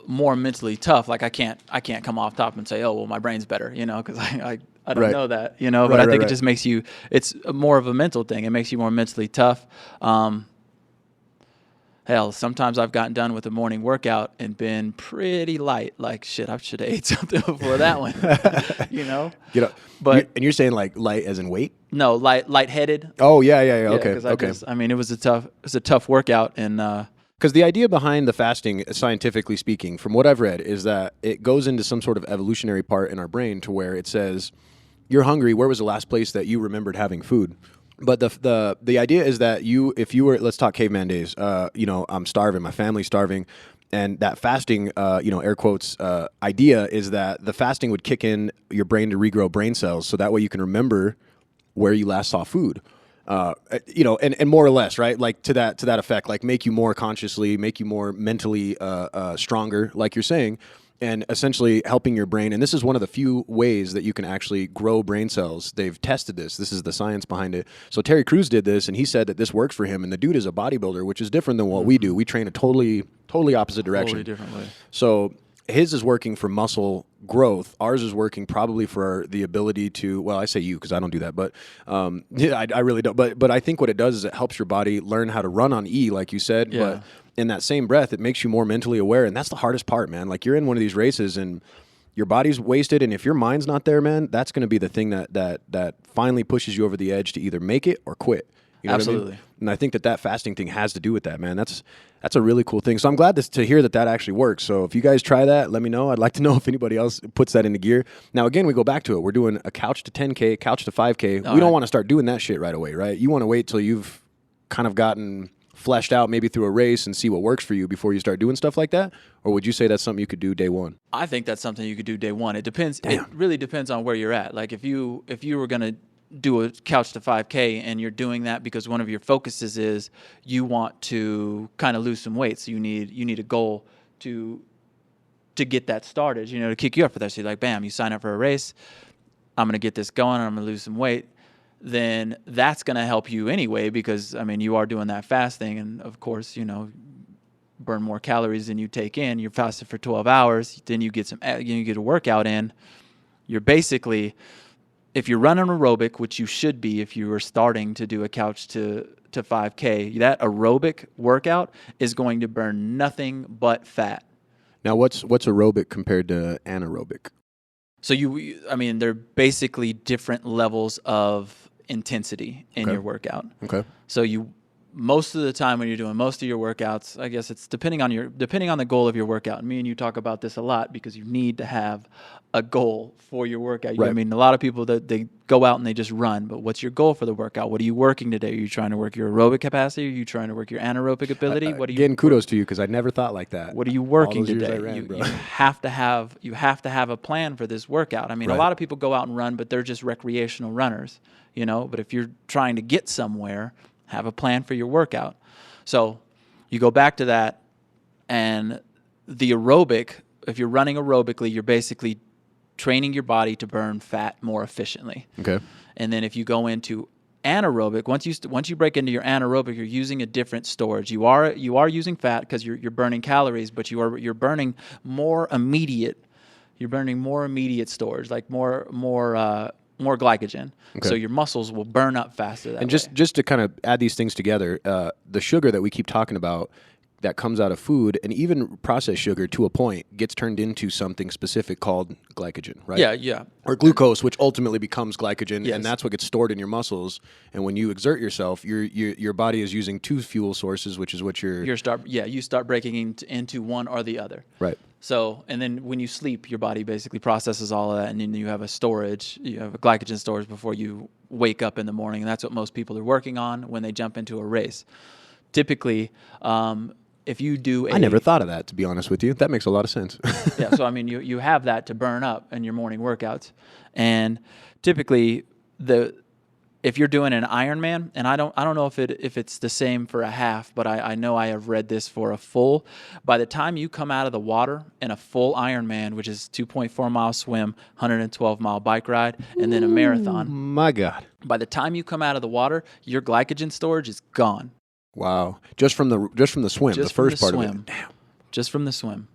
B: more mentally tough. Like I can't come off top and say, oh, well, my brain's better, you know, because I don't know that, you know. But I think it just makes you. It's more of a mental thing. It makes you more mentally tough. Hell, sometimes I've gotten done with a morning workout and been pretty light. Like, shit, I should have ate something before that one, you know?
A: But you're saying like light as in weight?
B: No, lightheaded.
A: Oh, yeah. Okay.
B: It was a tough workout. And
A: because the idea behind the fasting, scientifically speaking, from what I've read, is that it goes into some sort of evolutionary part in our brain to where it says, you're hungry. Where was the last place that you remembered having food? But the idea is that if you were, let's talk caveman days, I'm starving, my family's starving, and that fasting, air quotes, idea is that the fasting would kick in your brain to regrow brain cells, so that way you can remember where you last saw food, and more or less, right? Like to that effect, like make you more consciously, make you more mentally stronger, like you're saying. And essentially helping your brain. And this is one of the few ways that you can actually grow brain cells. They've tested this. This is the science behind it. So Terry Crews did this, and he said that this works for him. And the dude is a bodybuilder, which is different than what we do. We train a totally opposite direction.
B: Totally different way.
A: So his is working for muscle growth. Ours is working probably for the ability to, well, I say you because I don't do that, but I really don't. But I think what it does is it helps your body learn how to run on E, like you said.
B: Yeah.
A: But in that same breath, it makes you more mentally aware. And that's the hardest part, man. Like you're in one of these races and your body's wasted. And if your mind's not there, man, that's going to be the thing that finally pushes you over the edge to either make it or quit. You know
B: Absolutely.
A: What I mean? And I think that fasting thing has to do with that, man. That's a really cool thing. So I'm glad to hear that actually works. So if you guys try that, let me know. I'd like to know if anybody else puts that into gear. Now, again, we go back to it. We're doing a couch to 10K, couch to 5K. We don't want to start doing that shit right away, right? You want to wait till you've kind of gotten fleshed out maybe through a race and see what works for you before you start doing stuff like that? Or would you say that's something you could do day one?
B: I think that's something you could do day one. It depends. Damn. It really depends on where you're at. Like if you were going to do a couch to 5K and you're doing that because one of your focuses is you want to kind of lose some weight. So you need a goal to get that started, to kick you up for that. So you're like, bam, you sign up for a race. I'm going to get this going and I'm going to lose some weight. Then that's going to help you anyway because, I mean, you are doing that fasting. And, of course, burn more calories than you take in. You're fasted for 12 hours. Then you get a workout in. You're basically, if you're running aerobic, which you should be if you were starting to do a couch to 5K, that aerobic workout is going to burn nothing but fat.
A: Now, what's aerobic compared to anaerobic?
B: So they're basically different levels of intensity in your workout.
A: Okay.
B: So most of the time when you're doing most of your workouts, I guess it's depending on the goal of your workout. And me and you talk about this a lot because you need to have a goal for your workout.
A: Right.
B: I mean, a lot of people that they go out and they just run, but what's your goal for the workout? What are you working today? Are you trying to work your aerobic capacity? Are you trying to work your anaerobic ability?
A: Again, kudos to you because I never thought like that.
B: What are you working
A: All those
B: today?
A: years I ran, bro.
B: You have to have a plan for this workout. I mean,
A: Right.
B: a lot of people go out and run, but they're just recreational runners, But if you're trying to get somewhere, have a plan for your workout. So you go back to that, and the aerobic, if you're running aerobically, you're basically training your body to burn fat more efficiently.
A: Okay.
B: And then if you go into anaerobic, once you break into your anaerobic, you're using a different storage. You are using fat because you're burning calories, but you're burning more immediate. You're burning more immediate storage, like more glycogen.
A: Okay.
B: So your muscles will burn up faster that
A: And
B: way.
A: just to kind of add these things together, the sugar that we keep talking about that comes out of food, and even processed sugar to a point, gets turned into something specific called glycogen, right?
B: Yeah.
A: Or glucose, which ultimately becomes glycogen,
B: Yes.
A: and that's what gets stored in your muscles. And when you exert yourself, your body is using two fuel sources, which is what you
B: start breaking into one or the other.
A: Right.
B: So, and then when you sleep, your body basically processes all of that, and then you have a glycogen storage before you wake up in the morning, and that's what most people are working on when they jump into a race. Typically, if you do
A: I never thought of that, to be honest with you. That makes a lot of sense.
B: Yeah, so I mean, you have that to burn up in your morning workouts, and typically if you're doing an Ironman, and I don't know if it's the same for a half, but I know I have read this for a full. By the time you come out of the water in a full Ironman, which is 2.4 mile swim, 112 mile bike ride, and then a marathon.
A: My God.
B: By the time you come out of the water, your glycogen storage is gone.
A: Wow. Just from the swim, the first part of it.
B: Damn. Just from the swim.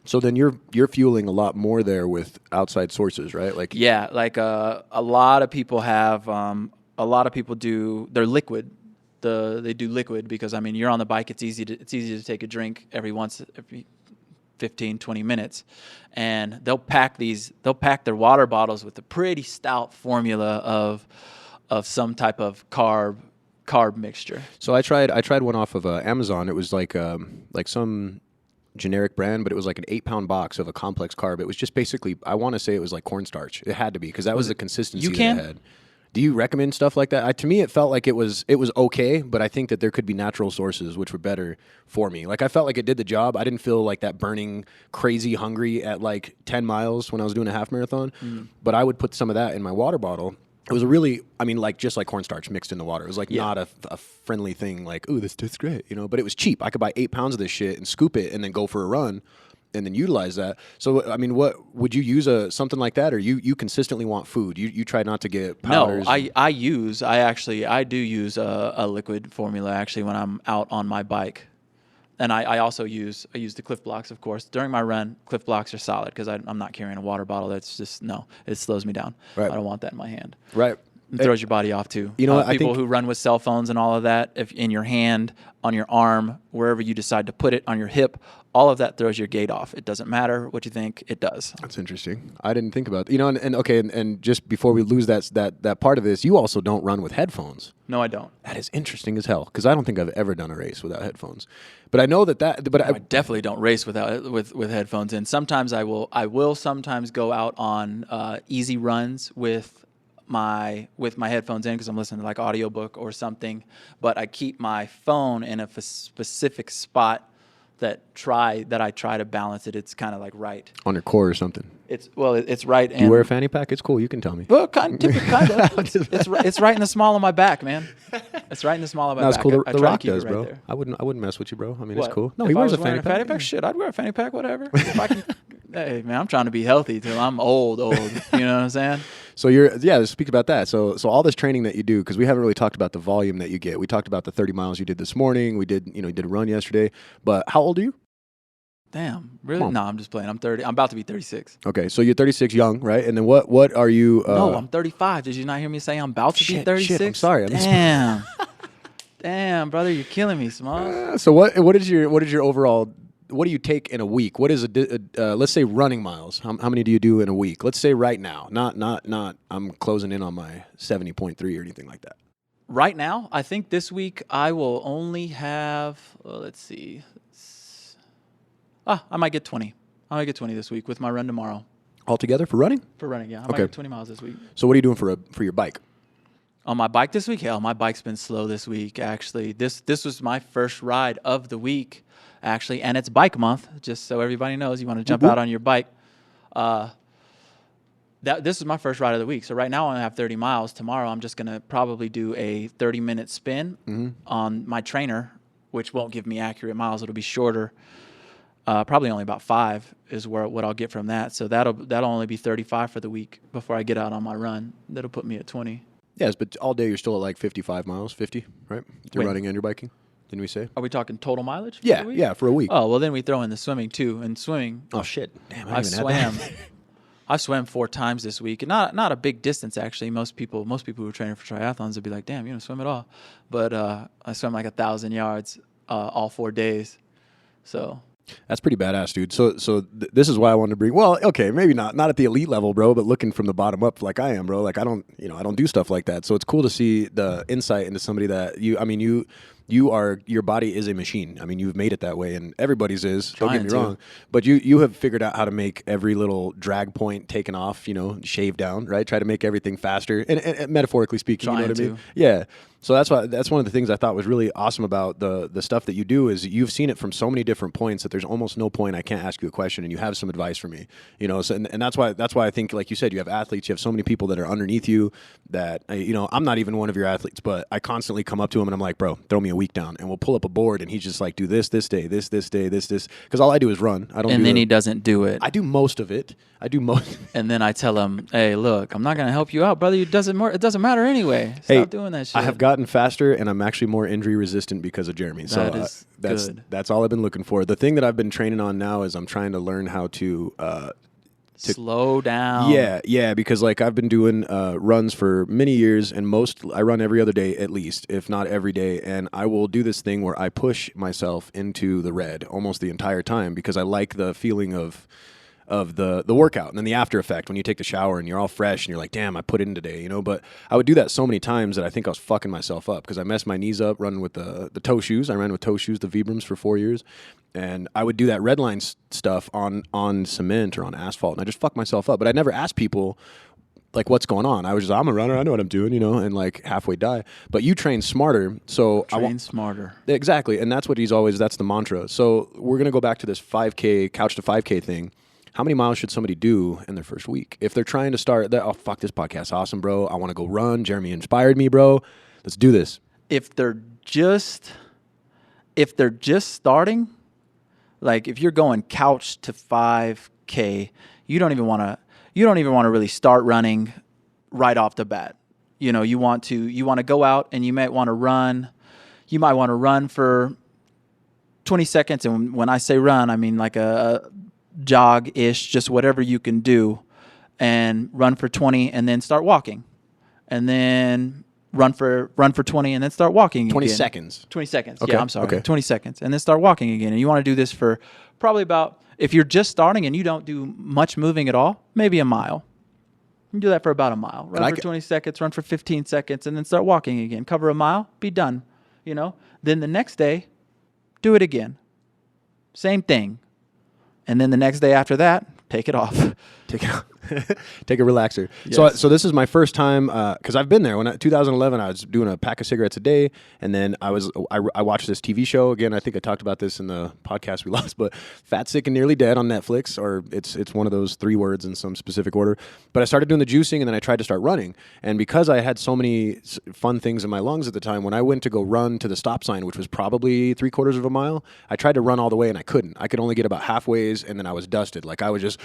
A: So then you're fueling a lot more there with outside sources, right? Like
B: a lot of people have they're liquid. They do liquid because I mean you're on the bike. It's easy to take a drink every 15, 20 minutes, and they'll pack their water bottles with a pretty stout formula of some type of carb mixture.
A: So I tried one off of Amazon. It was like some generic brand, but it was like an 8-pound box of a complex carb. It was just basically, I want to say it was like cornstarch. It had to be because that was the consistency that it had. Do you recommend stuff like that? To me, it felt like it was okay, but I think that there could be natural sources which were better for me. Like I felt like it did the job. I didn't feel like that burning crazy hungry at like 10 miles when I was doing a half marathon, but I would put some of that in my water bottle. It was just like cornstarch mixed in the water. It was like not a friendly thing like, ooh, this tastes great, but it was cheap. I could buy 8 pounds of this shit and scoop it and then go for a run and then utilize that. So, I mean, what would you use something like that, or you consistently want food? You try not to get powders?
B: No, I do use a liquid formula actually when I'm out on my bike. And I also use the Cliff Blocks, of course. During my run, Cliff Blocks are solid because I'm not carrying a water bottle. That's just, no, it slows me down.
A: Right.
B: I don't want that in my hand.
A: Right.
B: It throws your body off too.
A: I
B: People who run with cell phones and all of that, if in your hand, on your arm, wherever you decide to put it, on your hip, all of that throws your gait off. It doesn't matter what you think, it does.
A: That's interesting. I didn't think about that. And just before we lose that part of this, you also don't run with headphones.
B: No, I don't.
A: That is interesting as hell because I don't think I've ever done a race without headphones. But I know but
B: I definitely don't race with headphones in. Sometimes I will sometimes go out on easy runs with my headphones in because I'm listening to like audiobook or something, but I keep my phone in a specific spot that I try to balance it. It's kind of like right
A: on your core or something.
B: It's right.
A: Do you wear a fanny pack? It's cool. You can tell me.
B: Well, kind of. It's right in the small of my back, man. It's right in the small of my back.
A: That's cool. The Rock does,
B: right
A: bro.
B: there.
A: I wouldn't mess with you, bro. I mean,
B: What?
A: it's cool. No,
B: if
A: he wears
B: I was
A: a fanny pack.
B: Shit, I'd wear a fanny pack, whatever. If I can, Hey, man, I'm trying to be healthy till I'm old. You know what I'm saying?
A: So let's speak about that. So all this training that you do, because we haven't really talked about the volume that you get. We talked about the 30 miles you did this morning. We did, you did a run yesterday. But how old are you?
B: Damn, really? No, I'm just playing. I'm 30. I'm about to be 36.
A: Okay, so you're 36, young, right? And then what are you?
B: No, I'm 35. Did you not hear me say I'm about to be 36?
A: Shit, I'm sorry.
B: Damn. Damn, brother, you're killing me, Smalls.
A: So what is your overall? What do you take in a week? What is let's say running miles? How many do you do in a week? Let's say right now. Not. I'm closing in on my 70.3 or anything like that.
B: Right now, I think this week I will only have. Let's see. I might get 20. I might get 20 this week with my run tomorrow.
A: Altogether for running?
B: For running, yeah. I might get 20 miles this week.
A: So what are you doing for your bike?
B: On my bike this week? Hell, my bike's been slow this week, actually. This was my first ride of the week, actually, and it's bike month, just so everybody knows. You want to jump out on your bike. This is my first ride of the week. So right now I only have 30 miles. Tomorrow I'm just going to probably do a 30-minute spin on my trainer, which won't give me accurate miles. It'll be shorter. Probably only about 5 is what I'll get from that. So that'll only be 35 for the week before I get out on my run. That'll put me at 20.
A: Yes, but all day you're still at like 55 miles, 50, right? You're running and you're biking, didn't we say?
B: Are we talking total mileage?
A: Yeah, for yeah, for a week.
B: Oh, well, then we throw in the swimming too. And swimming.
A: Oh, shit. Damn,
B: I swam 4 times this week. And not a big distance, actually. Most people who are training for triathlons would be like, damn, you don't swim at all. But I swam like 1,000 yards all 4 days. So...
A: That's pretty badass, dude. So this is why I wanted to bring. Well, okay, maybe not at the elite level, bro, but looking from the bottom up, like I am, bro. Like I don't do stuff like that. So it's cool to see the insight into somebody that your body is a machine. I mean, you've made it that way, and everybody's is. Don't get me wrong, but you have figured out how to make every little drag point taken off, shaved down, right? Try to make everything faster, and metaphorically speaking, you know what I mean? Yeah. So that's one of the things I thought was really awesome about the stuff that you do is you've seen it from so many different points that there's almost no point I can't ask you a question and you have some advice for me, So and that's why I think, like you said, you have athletes, you have so many people that are underneath you that I'm not even one of your athletes, but I constantly come up to him and I'm like, bro, throw me a week down, and we'll pull up a board and he's just like, do this day, this day, this, because all I do is run. I don't.
B: And then he doesn't do it.
A: I do most of it.
B: And then I tell him, hey, look, I'm not gonna help you out, brother. It doesn't matter anyway. Stop doing that shit.
A: I have gotten faster and I'm actually more injury resistant because of Jeremy. So that's all I've been looking for. The thing that I've been training on now is I'm trying to learn how to
B: slow down.
A: Yeah, because like I've been doing runs for many years, and I run every other day at least, if not every day, and I will do this thing where I push myself into the red almost the entire time because I like the feeling of the workout and then the after effect when you take the shower and you're all fresh and you're like, damn, I put in today, But I would do that so many times that I think I was fucking myself up because I messed my knees up running with the toe shoes. I ran with toe shoes, the Vibrams, for 4 years. And I would do that red line stuff on cement or on asphalt, and I just fucked myself up. But I never asked people, like, what's going on. I was just, I'm a runner, I know what I'm doing, and like halfway die. But you train smarter, so
B: train smarter.
A: Exactly, and that's the mantra. So we're gonna go back to this 5K, couch to 5K thing. How many miles should somebody do in their first week? If they're trying to start, fuck, this podcast's awesome, bro. I want to go run. Jeremy inspired me, bro. Let's do this.
B: If they're just starting, like if you're going couch to 5K, you don't even want to really start running right off the bat. You want to go out and you might want to run. You might want to run for 20 seconds, and when I say run, I mean like a jog-ish, just whatever you can do, and run for 20 and then start walking. And then run for 20 and then start walking
A: 20
B: again.
A: 20 seconds.
B: Okay. Yeah, I'm sorry. Okay. 20 seconds. And then start walking again. And you want to do this for probably about, if you're just starting and you don't do much moving at all, maybe a mile. You can do that for about a mile. Run for 20 seconds, run for 15 seconds, and then start walking again. Cover a mile, be done. Then the next day, do it again. Same thing. And then the next day after that, take it off.
A: Take a relaxer.
B: Yes.
A: So this is my first time because I've been there. 2011, I was doing a pack of cigarettes a day, and then I watched this TV show again. I think I talked about this in the podcast we lost, but Fat, Sick, and Nearly Dead on Netflix, or it's one of those 3 words in some specific order. But I started doing the juicing, and then I tried to start running, and because I had so many fun things in my lungs at the time, when I went to go run to the stop sign, which was probably 3/4 of a mile, I tried to run all the way, and I couldn't. I could only get about halfways, and then I was dusted. Like I was just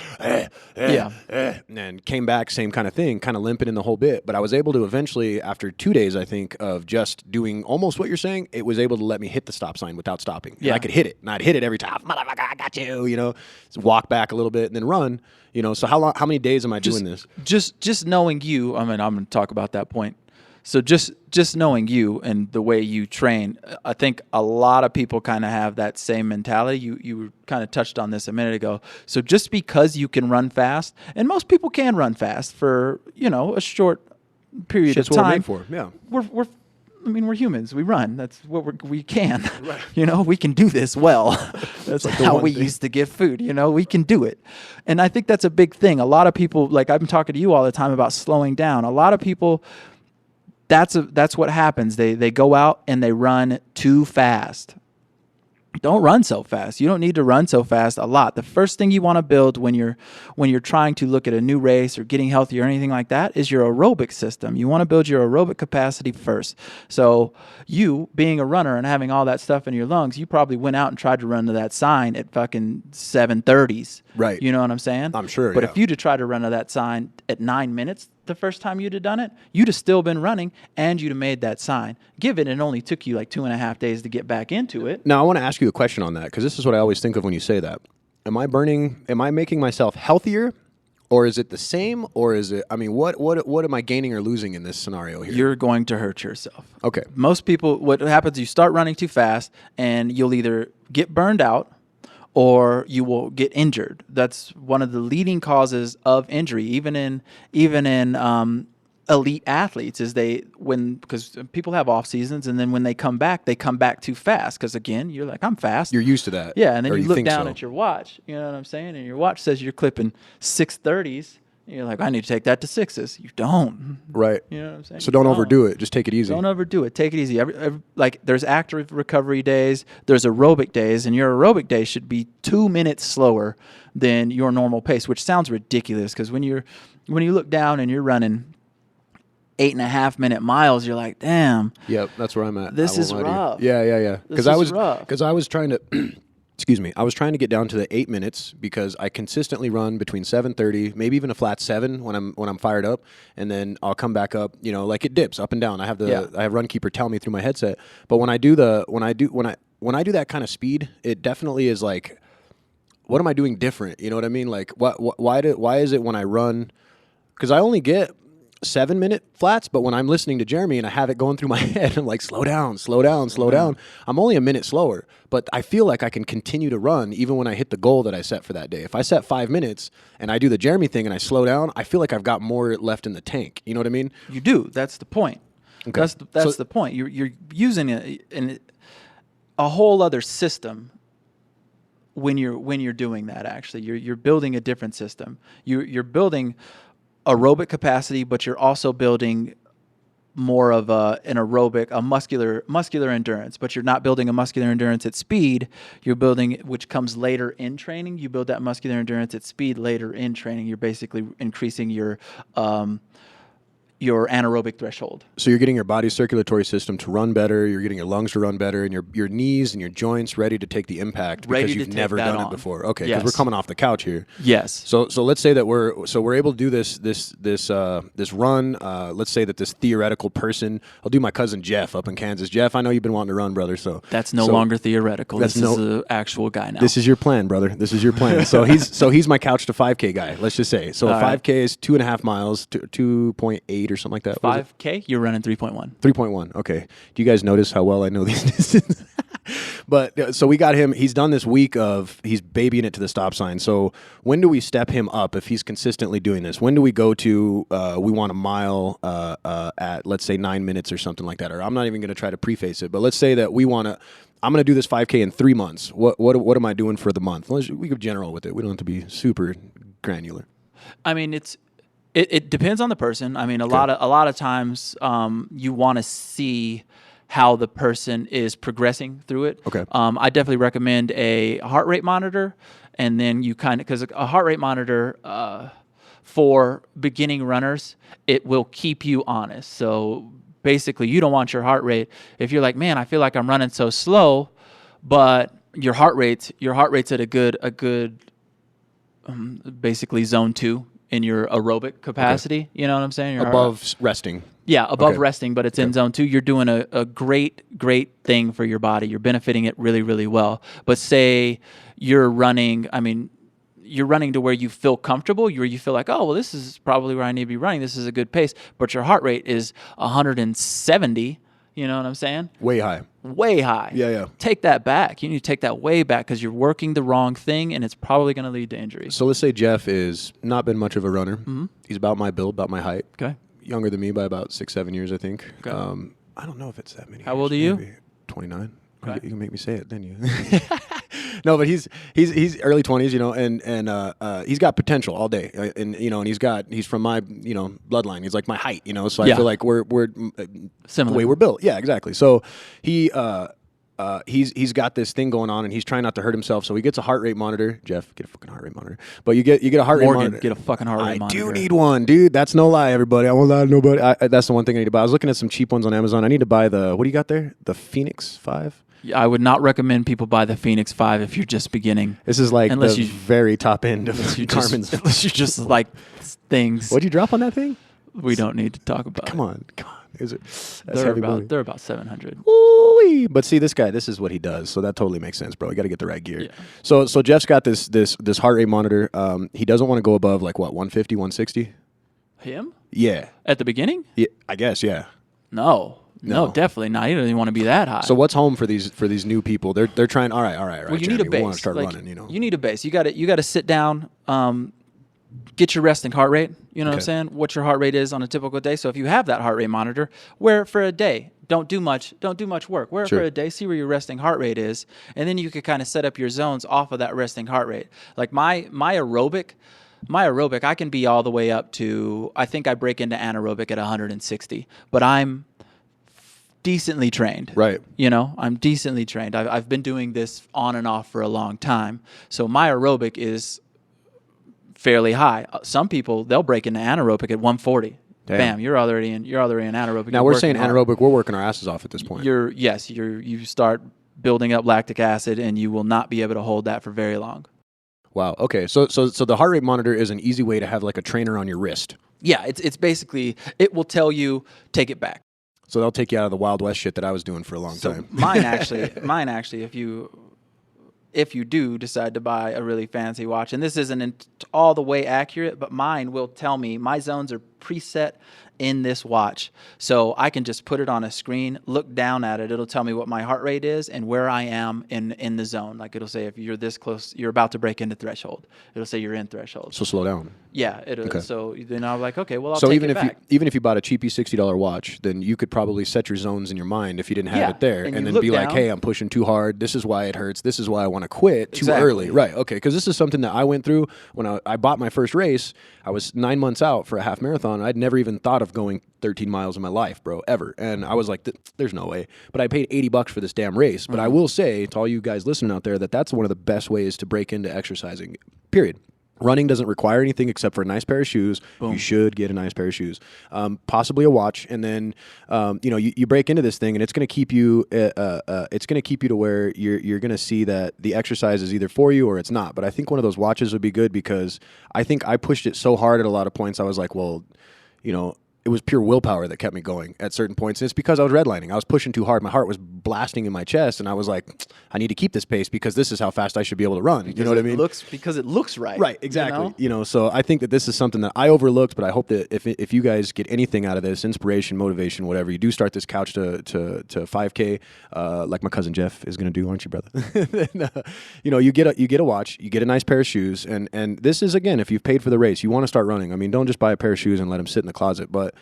A: and came back, same kind of thing, kind of limping in the whole bit. But I was able to eventually, after 2 days, I think, of just doing almost what you're saying, it was able to let me hit the stop sign without stopping. And I could hit it, and I'd hit it every time. Motherfucker, I got you, Just walk back a little bit and then run, So how many days am I doing this?
B: Just knowing you, I mean, I'm going to talk about that point. So just knowing you and the way you train, I think a lot of people kind of have that same mentality. You kind of touched on this a minute ago. So just because you can run fast, and most people can run fast for, a short period of time.
A: What we're made for. Yeah.
B: We're humans. We run. That's what we can.
A: Right.
B: We can do this well. That's like how we used to get food. We can do it. And I think that's a big thing. A lot of people, like I've been talking to you all the time about slowing down. A lot of people, that's what happens. They go out and they run too fast. Don't run so fast. You don't need to run so fast a lot. The first thing you want to build when you're trying to look at a new race or getting healthy or anything like that is your aerobic system. You want to build your aerobic capacity first. So you, being a runner and having all that stuff in your lungs, you probably went out and tried to run to that sign at fucking 7:30s.
A: Right.
B: You know what I'm saying?
A: I'm sure.
B: But if you'd have tried to run to that sign at 9 minutes the first time you'd have done it, you'd have still been running and you'd have made that sign. Given it only took you like 2.5 days to get back into it.
A: Now, I want to ask you a question on that, because this is what I always think of when you say that. Am I making myself healthier, or is it the same, or is it, what am I gaining or losing in this scenario here?
B: You're going to hurt yourself.
A: Okay.
B: Most people, what happens, you start running too fast and you'll either get burned out or you will get injured. That's one of the leading causes of injury, even in elite athletes, is because people have off seasons, and then when they come back too fast. Because again, you're like, I'm fast.
A: You're used to that.
B: Yeah, and then you look down
A: so.
B: at your watch. You know what I'm saying? And your watch says you're clipping 6:30s. You're like, I need to take that to 6s. You don't.
A: Right.
B: You know what I'm saying?
A: So don't overdo it. Just take it easy.
B: Don't overdo it. Take it easy. Like there's active recovery days, there's aerobic days, and your aerobic day should be 2 minutes slower than your normal pace, which sounds ridiculous because when you look down and you're running 8.5 minute miles, you're like, damn.
A: Yep, that's where I'm at.
B: This is rough.
A: Yeah.
B: Because
A: I was trying to. Excuse me. I was trying to get down to the 8 minutes because I consistently run between 7:30, maybe even a flat 7 when I'm fired up, and then I'll come back up. Like it dips up and down. I have Runkeeper tell me through my headset. But when I do that kind of speed, it definitely is like, what am I doing different? You know what I mean? Like why is it when I run? Because I only get 7-minute flats, but when I'm listening to Jeremy and I have it going through my head, I'm like, slow down. I'm only a minute slower, but I feel like I can continue to run even when I hit the goal that I set for that day. If I set 5 minutes and I do the Jeremy thing and I slow down, I feel like I've got more left in the tank. You know what I mean?
B: You do. That's the point.
A: Okay.
B: That's the point. You're using a whole other system when you're doing that. Actually, you're building a different system. You're building aerobic capacity, but you're also building more of an aerobic, a muscular endurance, but you're not building a muscular endurance at speed. You're building, which comes later in training. You build that muscular endurance at speed later in training. You're basically increasing your anaerobic threshold.
A: So you're getting your body's circulatory system to run better, you're getting your lungs to run better, and your knees and your joints ready to take the impact because you've never done it before. Okay, because we're coming off the couch here.
B: Yes.
A: So let's say that we're able to do this run. Let's say that this theoretical person, I'll do my cousin Jeff up in Kansas. Jeff, I know you've been wanting to run, brother. So
B: that's no longer theoretical. This is an actual guy now.
A: This is your plan, brother. This is your plan. So he's my couch to 5K guy. Let's just say. So 5K is 2.5 miles, 2.8 or something like that.
B: 5K, you're running 3.1.
A: 3.1. Okay. Do you guys notice how well I know these distances? But so we got him. He's done this week of he's babying it to the stop sign. So when do we step him up if he's consistently doing this? When do we go to we want a mile at let's say 9 minutes or something like that? Or I'm not even going to try to preface it, but let's say that we want to. I'm going to do this 5K in 3 months. What am I doing for the month? We go general with it. We don't have to be super granular.
B: I mean, it depends on the person. I mean, a lot of times you want to see how the person is progressing through it.
A: Okay.
B: I definitely recommend a heart rate monitor, and then you because a heart rate monitor for beginning runners, it will keep you honest. So basically, you don't want your heart rate. If you're like, man, I feel like I'm running so slow, but your heart rate's at a good basically zone 2 in your aerobic capacity. Okay. You know what I'm saying?
A: Above resting.
B: Yeah, above resting, but it's in zone 2. You're doing a great thing for your body. You're benefiting it really, really well. But say you're running, you're running to where you feel comfortable, where you feel like, oh, well, this is probably where I need to be running. This is a good pace. But your heart rate is 170. You know what I'm saying?
A: Way high.
B: Way high.
A: Yeah.
B: Take that back. You need to take that way back because you're working the wrong thing, and it's probably going to lead to injury.
A: So let's say Jeff is not been much of a runner.
B: Mm-hmm.
A: He's about my build, about my height.
B: Okay.
A: Younger than me by about 6-7 years, I think.
B: Okay.
A: I don't know if it's that many.
B: How old are you?
A: 29.
B: Okay.
A: You can make me say it, then you. No, but he's early 20s, and he's got potential all day, and he's from my bloodline. He's like my height, so I feel like we're
B: similar
A: the way we're built. Yeah, exactly. So he's got this thing going on, and he's trying not to hurt himself. So he gets a heart rate monitor. Jeff, get a fucking heart rate monitor. But you get a heart rate monitor.
B: Get a fucking heart rate monitor.
A: I do need one, dude. That's no lie, everybody. I won't lie to nobody. That's the one thing I need to buy. I was looking at some cheap ones on Amazon. I need to buy what do you got there? The Phoenix 5?
B: I would not recommend people buy the Phoenix 5 if you're just beginning.
A: This is like very top end of Garmin's.
B: Unless you just like things.
A: What'd you drop on that thing?
B: We don't need to talk about
A: Come on. Is it? That's
B: they're about 700.
A: Ooh-wee. But see, this guy, this is what he does. So that totally makes sense, bro. You got to get the right gear. Yeah. So Jeff's got this heart rate monitor. He doesn't want to go above 150, 160?
B: Him?
A: Yeah.
B: At the beginning?
A: Yeah, I guess, yeah.
B: No, definitely not. He doesn't even want to be that high.
A: So what's home for these new people? They're trying. All right.
B: Well, you need a base.
A: We want to start running.
B: You need a base. You got to sit down. Get your resting heart rate. You know what I'm saying? What your heart rate is on a typical day. So if you have that heart rate monitor, wear it for a day. Don't do much work. Wear it for a day. See where your resting heart rate is, and then you can kind of set up your zones off of that resting heart rate. Like my aerobic, I can be all the way up to. I think I break into anaerobic at 160, but I'm decently trained.
A: Right.
B: I'm decently trained. I've been doing this on and off for a long time. So my aerobic is fairly high. Some people, they'll break into anaerobic at 140. Damn. Bam, you're already in anaerobic.
A: Now we're saying anaerobic, we're working our asses off at this point.
B: You start building up lactic acid, and you will not be able to hold that for very long.
A: Wow. Okay. So the heart rate monitor is an easy way to have like a trainer on your wrist.
B: Yeah, it's basically, it will tell you, take it back.
A: So they'll take you out of the Wild West shit that I was doing for a long time.
B: Mine actually, if you do decide to buy a really fancy watch, and this isn't all the way accurate, but mine will tell me my zones are preset in this watch. So I can just put it on a screen, look down at it. It'll tell me what my heart rate is and where I am in the zone. Like it'll say if you're this close, you're about to break into threshold. It'll say you're in threshold.
A: So slow down.
B: Yeah. Okay. So then I'm like, okay, well, I'll
A: take
B: it back.
A: Even if you bought a cheapy $60 watch, then you could probably set your zones in your mind if you didn't have it there, and then be like, hey, I'm pushing too hard. This is why it hurts. This is why I want to quit too early. Right. Okay. Because this is something that I went through when I bought my first race. I was 9 months out for a half marathon. I'd never even thought of going 13 miles in my life, bro, ever. And I was like, there's no way. But I paid $80 for this damn race. But I will say to all you guys listening out there that that's one of the best ways to break into exercising, period. Running doesn't require anything except for a nice pair of shoes. Boom. You should get a nice pair of shoes, possibly a watch, and then you break into this thing, and it's going to keep you. It's going to keep you to where you're going to see that the exercise is either for you or it's not. But I think one of those watches would be good because I think I pushed it so hard at a lot of points. I was like, well, it was pure willpower that kept me going at certain points. And it's because I was redlining. I was pushing too hard. My heart was blasting in my chest, and I was like, I need to keep this pace because this is how fast I should be able to run. Because you know what I mean?
B: Because it looks right.
A: Right, exactly. So I think that this is something that I overlooked, but I hope that if you guys get anything out of this, inspiration, motivation, whatever, you do start this couch to 5K, like my cousin Jeff is going to do, aren't you, brother? Then, you get a watch, you get a nice pair of shoes, and this is, again, if you've paid for the race, you want to start running. I mean, don't just buy a pair of shoes and let them sit in the closet, but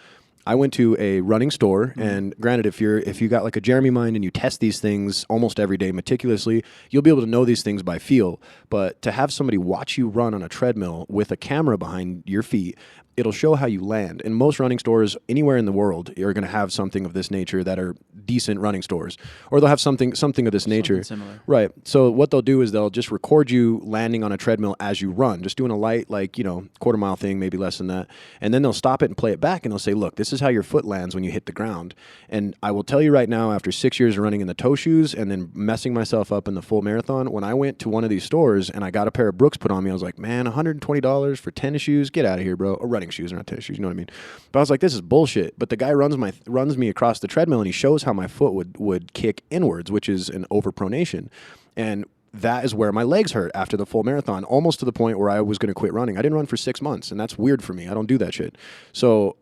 A: I went to a running store, and granted, if you got like a Jeremy mind and you test these things almost every day meticulously, you'll be able to know these things by feel. But to have somebody watch you run on a treadmill with a camera behind your feet, it'll show how you land. And most running stores anywhere in the world are going to have something of this nature that are decent running stores, or they'll have something of this nature.
B: Similar.
A: Right. So what they'll do is they'll just record you landing on a treadmill as you run, just doing a light, like, quarter mile thing, maybe less than that. And then they'll stop it and play it back, and they'll say, look, this is how your foot lands when you hit the ground. And I will tell you right now, after 6 years of running in the toe shoes and then messing myself up in the full marathon, when I went to one of these stores and I got a pair of Brooks put on me, I was like, man, $120 for tennis shoes? Get out of here, bro. Or running shoes, not tennis shoes, you know what I mean? But I was like, this is bullshit. But the guy runs me across the treadmill, and he shows how my foot would kick inwards, which is an overpronation. And that is where my legs hurt after the full marathon, almost to the point where I was going to quit running. I didn't run for 6 months, and that's weird for me. I don't do that shit. So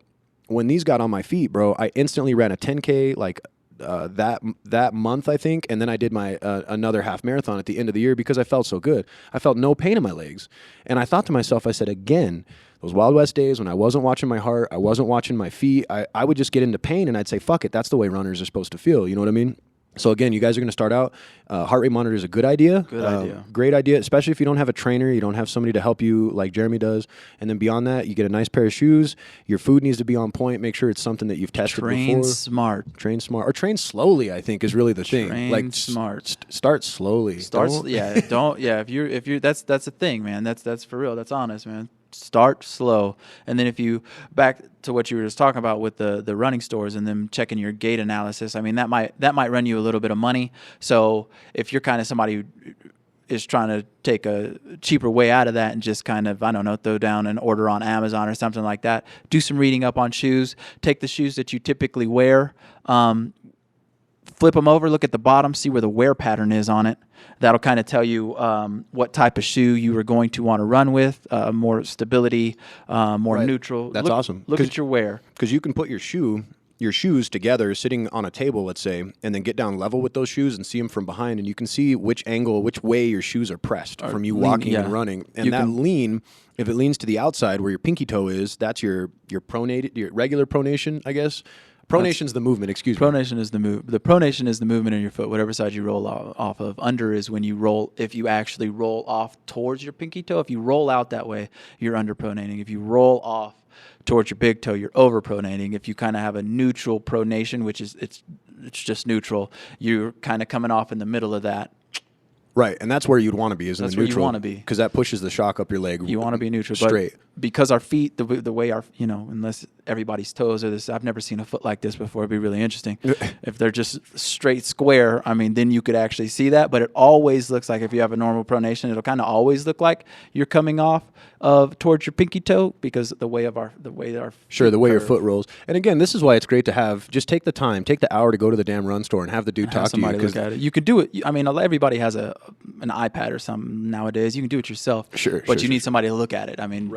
A: when these got on my feet, bro, I instantly ran a 10K like that month, I think, and then I did my another half marathon at the end of the year because I felt so good. I felt no pain in my legs, and I thought to myself, I said, again, those Wild West days when I wasn't watching my heart, I wasn't watching my feet, I would just get into pain, and I'd say, fuck it, that's the way runners are supposed to feel. You know what I mean? So again, you guys are going to start out. Heart rate monitor is a good idea.
B: Good idea.
A: Great idea, especially if you don't have a trainer, you don't have somebody to help you like Jeremy does. And then beyond that, you get a nice pair of shoes. Your food needs to be on point. Make sure it's something that you've tested before.
B: Train smart.
A: Train smart. Or train slowly, I think, is really the thing.
B: Train smart.
A: Start slowly.
B: If you're that's the thing, man. That's for real. That's honest, man. Start slow. And then if you back to what you were just talking about with the running stores and them checking your gait analysis, I mean, that might run you a little bit of money. So if you're kind of somebody who is trying to take a cheaper way out of that and just kind of, I don't know, throw down an order on Amazon or something like that, do some reading up on shoes, take the shoes that you typically wear, flip them over, look at the bottom, see where the wear pattern is on it. That'll kind of tell you what type of shoe you are going to want to run with, more stability, more neutral.
A: That's awesome.
B: Look at your wear.
A: Because you can put your shoes together sitting on a table, let's say, and then get down level with those shoes and see them from behind, and you can see which way your shoes are pressed from you walking and running. And lean, if it leans to the outside where your pinky toe is, that's your pronated, your regular pronation, I guess. Pronation is the movement, excuse me.
B: Pronation is the move. The pronation is the movement in your foot, whatever side you roll off of. Under is when you roll, if you actually roll off towards your pinky toe. If you roll out that way, you're underpronating. If you roll off towards your big toe, you're overpronating. If you kind of have a neutral pronation, which is it's just neutral, you're kind of coming off in the middle of that.
A: Right, and that's where you'd want to be, is in the neutral.
B: That's where you want to be.
A: Because that pushes the shock up your leg.
B: You want to be neutral.
A: Straight.
B: But because our feet, the way our, unless everybody's toes are this, I've never seen a foot like this before. It'd be really interesting. If they're just straight square, I mean, then you could actually see that. But it always looks like, if you have a normal pronation, it'll kind of always look like you're coming off towards your pinky toe, because the way our
A: sure, the way your
B: curve.
A: foot rolls. And again, this is why it's great to have, just take the hour to go to the damn run store and have the dude talk to you.
B: Look at it. You could do it. I mean, everybody has an iPad or something nowadays. You can do it yourself.
A: Sure.
B: But you need somebody to look at it. I mean,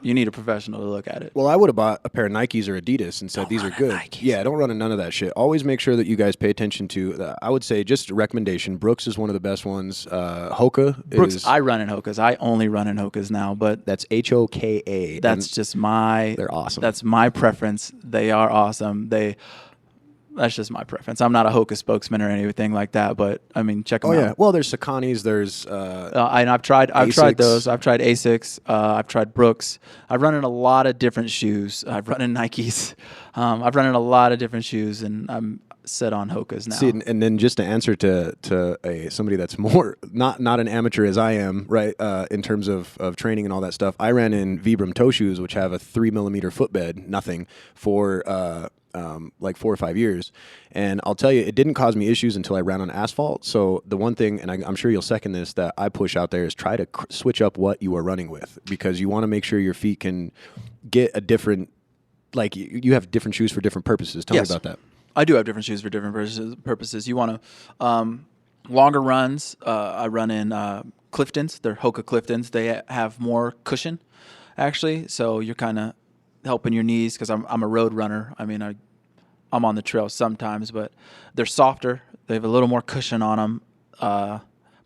B: you need a professional to look at it.
A: Well, I would have bought a pair of Nikes or Adidas and said, these are good. Yeah, don't run in none of that shit. Always make sure that you guys pay attention to, I would say, just a recommendation. Brooks is one of the best ones. Hoka is...
B: I run in Hokas. I only run in Hokas now, but...
A: That's Hoka.
B: That's just my...
A: They're awesome.
B: That's my preference. They are awesome. That's just my preference. I'm not a Hoka spokesman or anything like that, but I mean, check them out. Oh yeah.
A: Well, there's Saucony's. There's
B: and I've tried those. I've tried Asics. I've tried Brooks. I've run in a lot of different shoes. I've run in Nikes. I've run in a lot of different shoes, and I'm set on Hokas now.
A: See, and then just to answer to somebody that's more not an amateur as I am, right? In terms of training and all that stuff, I ran in Vibram toe shoes, which have a 3mm footbed, nothing, for like 4 or 5 years. And I'll tell you, it didn't cause me issues until I ran on asphalt. So the one thing, and I'm sure you'll second this, that I push out there is try to switch up what you are running with, because you want to make sure your feet can get a different, like you have different shoes for different purposes. Tell me about that.
B: I do have different shoes for different purposes. You want to, longer runs, I run in Cliftons. They're Hoka Cliftons. They have more cushion, actually. So you're kind of helping your knees, because I'm a road runner. I mean, I'm on the trail sometimes, but they're softer. They have a little more cushion on them,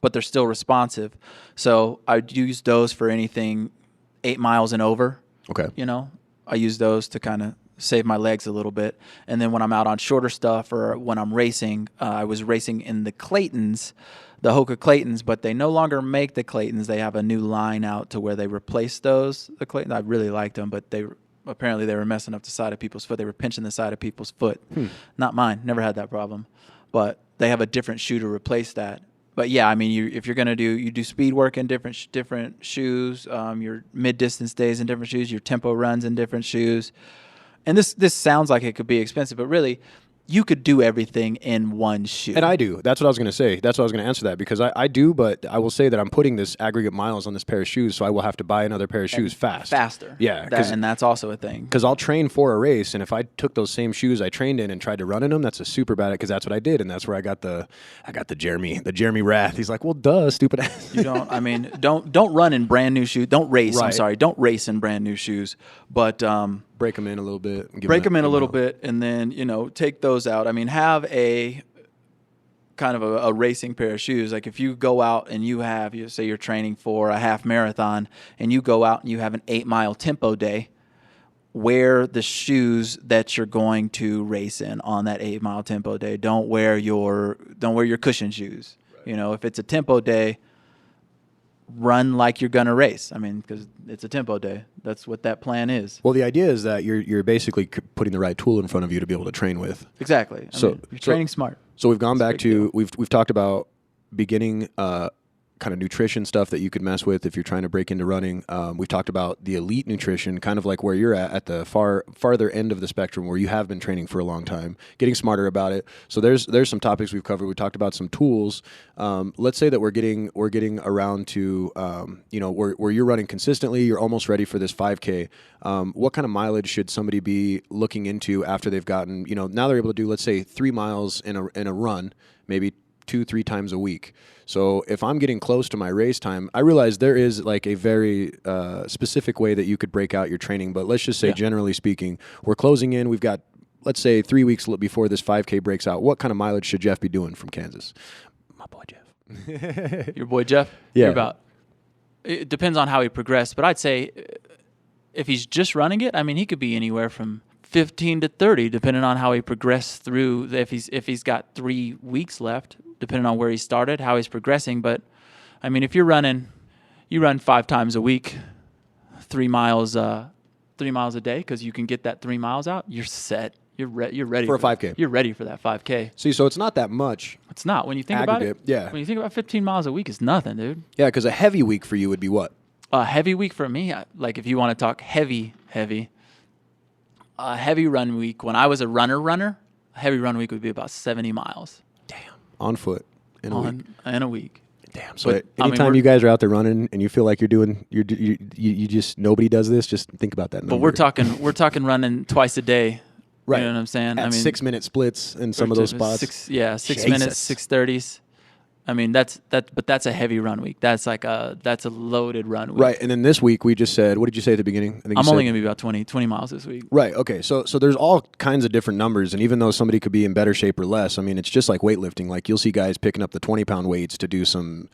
B: but they're still responsive. So I use those for anything 8 miles and over.
A: Okay.
B: I use those to kind of save my legs a little bit. And then when I'm out on shorter stuff or when I'm racing, I was racing in the Claytons, the Hoka Claytons, but they no longer make the Claytons. They have a new line out to where they replaced those. The Claytons, I really liked them, but apparently they were messing up the side of people's foot. They were pinching the side of people's foot. Not mine. Never had that problem. But they have a different shoe to replace that. But yeah, I mean, if you're gonna do speed work in different shoes, your mid distance days in different shoes, your tempo runs in different shoes, and this sounds like it could be expensive, but really, you could do everything in one shoe.
A: And I do. That's what I was going to say. That's what I was going to answer that, because I do, but I will say that I'm putting this aggregate miles on this pair of shoes, so I will have to buy another pair of shoes faster. Yeah.
B: And that's also a thing.
A: Because I'll train for a race, and if I took those same shoes I trained in and tried to run in them, that's a super bad, because that's what I did, and that's where I got the Jeremy wrath. He's like, well, duh, stupid ass.
B: You don't run in brand new shoes. Don't race.
A: Right.
B: I'm sorry. Don't race in brand new shoes, but
A: break them in a little bit.
B: And then, take those out. I mean, have a kind of a racing pair of shoes. Like if you go out and say you're training for a half marathon and you go out and you have an 8-mile tempo day, wear the shoes that you're going to race in on that 8-mile tempo day. Don't wear your cushion shoes. Right. If it's a tempo day, run like you're going to race. I mean, because it's a tempo day. That's what that plan is.
A: Well, the idea is that you're basically putting the right tool in front of you to be able to train with.
B: Exactly. You're training smart.
A: So we've gone back to, we've talked about beginning kind of nutrition stuff that you could mess with if you're trying to break into running. We've talked about the elite nutrition, kind of like where you're at the farther end of the spectrum, where you have been training for a long time, getting smarter about it. So there's some topics we've covered. We talked about some tools. Let's say that we're getting around to where you're running consistently, you're almost ready for this 5K. What kind of mileage should somebody be looking into after they've gotten, now they're able to do, let's say, 3 miles in a run, maybe 2-3 times a week. So if I'm getting close to my race time, I realize there is like a very specific way that you could break out your training. But let's just say, generally speaking, we're closing in. We've got, let's say, 3 weeks before this 5K breaks out. What kind of mileage should Jeff be doing from Kansas? My boy Jeff.
B: Your boy Jeff?
A: Yeah.
B: It depends on how he progressed. But I'd say if he's just running it, I mean, he could be anywhere from 15 to 30, depending on how he progressed through. If he's got 3 weeks left, depending on where he started, how he's progressing. But I mean, if you run 5 times a week, 3 miles a day, because you can get that 3 miles out, you're set. You're ready
A: for a 5K.
B: You're ready for that 5K.
A: See, so it's not that much.
B: It's not when you think
A: aggregate,
B: about it.
A: Yeah.
B: When you think about 15 miles a week, it's nothing, dude.
A: Yeah, because a heavy week for you would be what?
B: A heavy week for me, like if you want to talk heavy. A heavy run week, when I was a runner, a heavy run week would be about 70 miles.
A: Damn. On foot in
B: a week.
A: Damn. So anytime you guys are out there running and you feel like you just, nobody does this, just think about that number.
B: But we're talking running twice a day.
A: Right.
B: You know what I'm saying?
A: At 6-minute splits in some of those spots.
B: 6 minutes, 6:30s. I mean, but that's a heavy run week. That's a loaded run week.
A: Right. And then this week we just said, what did you say at the beginning?
B: I'm only going to be about 20 miles this week.
A: Right. Okay. So there's all kinds of different numbers. And even though somebody could be in better shape or less, I mean, it's just like weightlifting. Like you'll see guys picking up the 20-pound weights to do some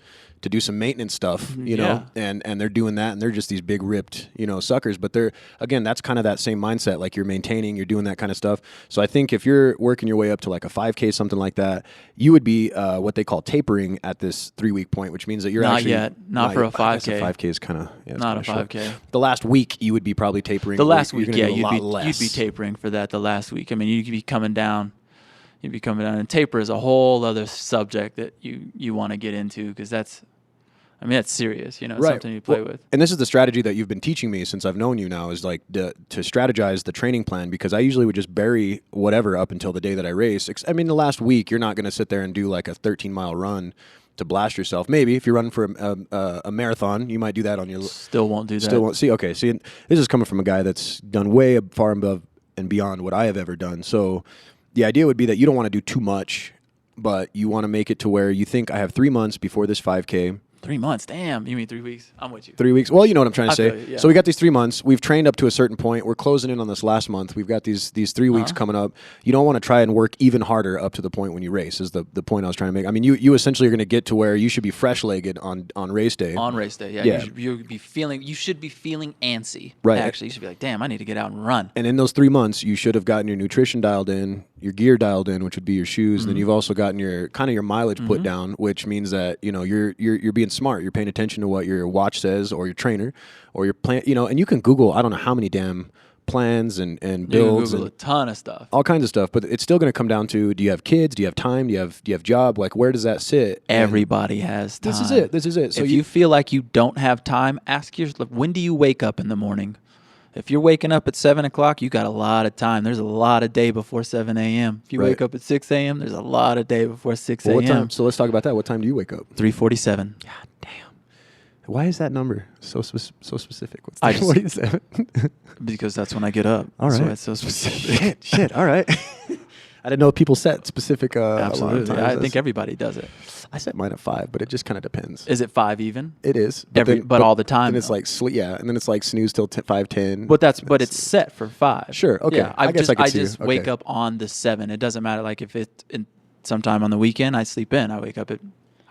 A: maintenance stuff, know, and they're doing that, and they're just these big ripped, suckers. But again, that's kind of that same mindset. Like you're maintaining, you're doing that kind of stuff. So I think if you're working your way up to like a 5K, something like that, you would be what they call tapering at this 3-week point, which means that you're
B: not for a 5K.
A: 5K is kind of
B: not a 5K.
A: Short. The last week you would be probably tapering.
B: The last week,
A: you'd be
B: tapering for that. The last week, I mean, you'd be coming down. And taper is a whole other subject that you want to get into, because that's serious,
A: right.
B: Something you play with.
A: And this is the strategy that you've been teaching me since I've known you now, is like to strategize the training plan, because I usually would just bury whatever up until the day that I race. I mean, the last week, you're not going to sit there and do like a 13-mile run to blast yourself. Maybe if you're running for a marathon, you might do that on your...
B: Still won't do that.
A: Still won't. See, this is coming from a guy that's done way far above and beyond what I have ever done. So the idea would be that you don't want to do too much, but you want to make it to where you think, I have 3 months before this 5K.
B: 3 months. Damn. You mean 3 weeks? I'm with you.
A: 3 weeks. Well, you know what I'm trying to say.
B: feel you, yeah.
A: So we got these 3 months. We've trained up to a certain point. We're closing in on this last month. We've got these 3 weeks coming up. You don't want to try and work even harder up to the point when you race is the point I was trying to make. I mean, you essentially are going to get to where you should be fresh-legged on race day.
B: On race day, yeah.
A: Yeah.
B: You should be feeling antsy.
A: Right.
B: Actually, you should be like, damn, I need to get out and run.
A: And in those 3 months, you should have gotten your nutrition dialed in, your gear dialed in, which would be your shoes. And then you've also gotten your mileage put down, which means that, you know, you're being smart. You're paying attention to what your watch says or your trainer or your plan, you know, and you can Google, I don't know how many damn plans and builds.
B: You can Google
A: and
B: a ton of stuff.
A: all kinds of stuff, but it's still going to come down to, do you have kids? Do you have time? Do you have job? Like, where does that sit?
B: Everybody has time.
A: This is it. So
B: if you feel like you don't have time, ask yourself, when do you wake up in the morning? If you're waking up at 7 o'clock, you got a lot of time. There's a lot of day before 7 a.m. If you wake up at 6 a.m., there's a lot of day before 6 a.m.
A: What time? So let's talk about that. What time do you wake up?
B: 3:47.
A: God damn. Why is that number so specific? What's
B: I just-
A: 3:47?
B: Because that's when I get up.
A: All right.
B: So it's so specific.
A: Shit. All right. I didn't know people set specific alarm
B: Absolutely.
A: times.
B: I think everybody does it.
A: I set mine at 5, but it just kind of depends.
B: Is it 5 even?
A: It is.
B: But all the time,
A: And it's
B: though.
A: like and then it's like snooze till 5:10.
B: But it's set for 5.
A: Sure, okay.
B: Yeah,
A: I guess I could see
B: just
A: you.
B: wake
A: Okay.
B: up on the 7. It doesn't matter. Like if it's sometime on the weekend, I sleep in. I wake up at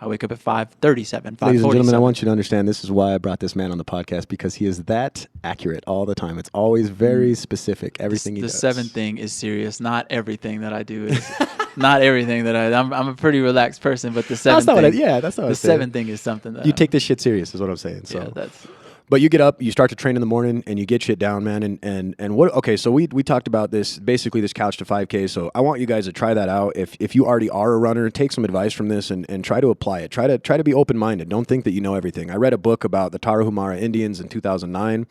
B: 5:37, 5:47.
A: Ladies and gentlemen, I want you to understand this is why I brought this man on the podcast, because he is that accurate all the time. It's always very specific, everything he
B: the
A: does.
B: 7 thing is serious. Not everything that I do is. Not everything that I'm a pretty relaxed person, but the 7
A: That's not
B: thing.
A: what that's not what
B: The
A: I'm saying.
B: 7 thing is something that
A: You take this shit serious is what I'm saying. So
B: Yeah, that's.
A: But you get up, you start to train in the morning, and you get shit down, man. And what? Okay, so we talked about this, basically this couch to 5K. So I want you guys to try that out. If you already are a runner, take some advice from this and try to apply it. Try to be open minded. Don't think that you know everything. I read a book about the Tarahumara Indians in 2009.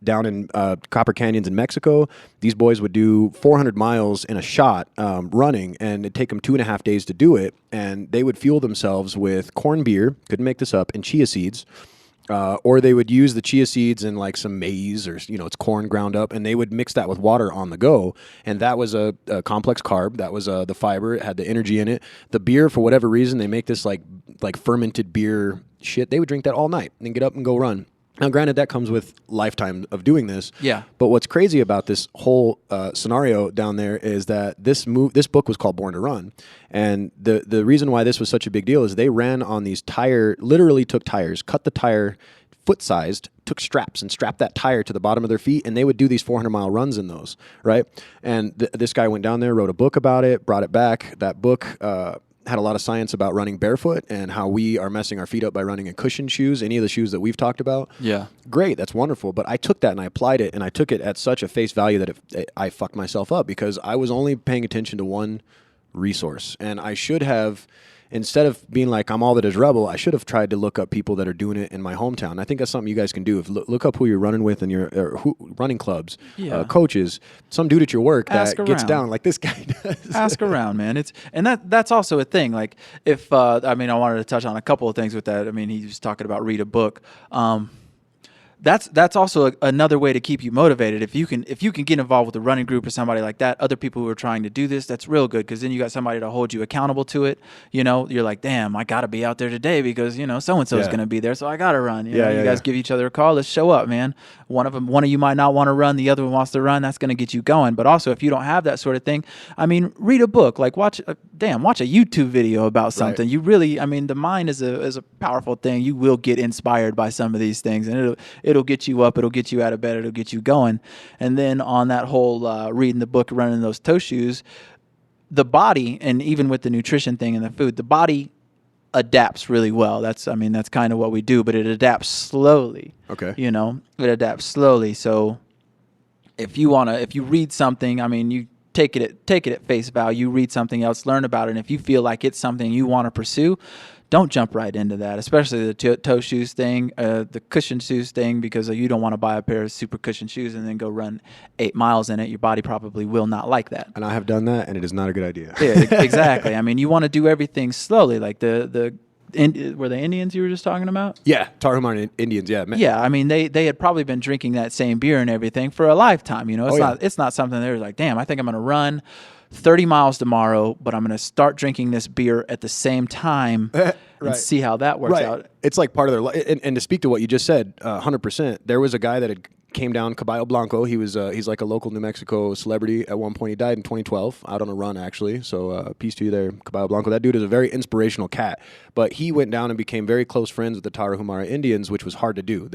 A: Down in Copper Canyons in Mexico, these boys would do 400 miles in a shot running, and it'd take them 2.5 days to do it. And they would fuel themselves with corn beer, couldn't make this up, and chia seeds. Or they would use the chia seeds in like some maize or, you know, it's corn ground up, and they would mix that with water on the go. And that was a complex carb. That was the fiber. It had the energy in it. The beer, for whatever reason, they make this like fermented beer shit. They would drink that all night and then get up and go run. Now, granted, that comes with lifetime of doing this.
B: Yeah.
A: But what's crazy about this whole scenario down there is that this book was called Born to Run. And the reason why this was such a big deal is they ran on these literally took tires, cut the tire foot-sized, took straps and strapped that tire to the bottom of their feet, and they would do these 400-mile runs in those, right? And this guy went down there, wrote a book about it, brought it back. That book had a lot of science about running barefoot and how we are messing our feet up by running in cushioned shoes, any of the shoes that we've talked about.
B: Yeah.
A: Great, that's wonderful. But I took that and I applied it, and I took it at such a face value that I fucked myself up because I was only paying attention to one resource. And I should have, instead of being like, I'm all that is rebel, I should have tried to look up people that are doing it in my hometown. I think that's something you guys can do. Look up who you're running with in your running clubs, coaches, some dude at your work that gets down like this guy does.
B: Ask around, man. That's also a thing. Like if I wanted to touch on a couple of things with that. I mean, he was talking about read a book. That's also another way to keep you motivated. If you can get involved with a running group or somebody like that, other people who are trying to do this, that's real good because then you got somebody to hold you accountable to it. You know, you're like, damn, I got to be out there today because, you know, so-and-so is going to be there, so I got to run. You guys give each other a call. Let's show up, man. One of you might not want to run. The other one wants to run. That's going to get you going. But also, if you don't have that sort of thing, I mean, read a book. Like watch a YouTube video about something. Right. You really, the mind is a powerful thing. You will get inspired by some of these things, and it'll get you up. It'll get you out of bed. It'll get you going. And then on that whole reading the book, running those toe shoes, the body, and even with the nutrition thing and the food, the body adapts really well. That's kind of what we do, but it adapts slowly.
A: Okay.
B: You know, it adapts slowly. So if you read something, you take it at face value, read something else, learn about it. And if you feel like it's something you want to pursue, don't jump right into that, especially the toe shoes thing, the cushion shoes thing, because you don't want to buy a pair of super cushion shoes and then go run 8 miles in it. Your body probably will not like that.
A: And I have done that, and it is not a good idea.
B: Yeah, exactly. You want to do everything slowly, like were the Indians you were just talking about?
A: Yeah, Tarahumara Indians. Yeah,
B: yeah. They had probably been drinking that same beer and everything for a lifetime. You know, it's not something they were like, damn, I think I'm going to run 30 miles tomorrow, but I'm going to start drinking this beer at the same time and see how that works out.
A: It's like part of their and to speak to what you just said, 100%. There was a guy that had came down Caballo Blanco. He's like a local New Mexico celebrity. At one point, he died in 2012 out on a run, actually. So peace to you there, Caballo Blanco. That dude is a very inspirational cat. But he went down and became very close friends with the Tarahumara Indians, which was hard to do.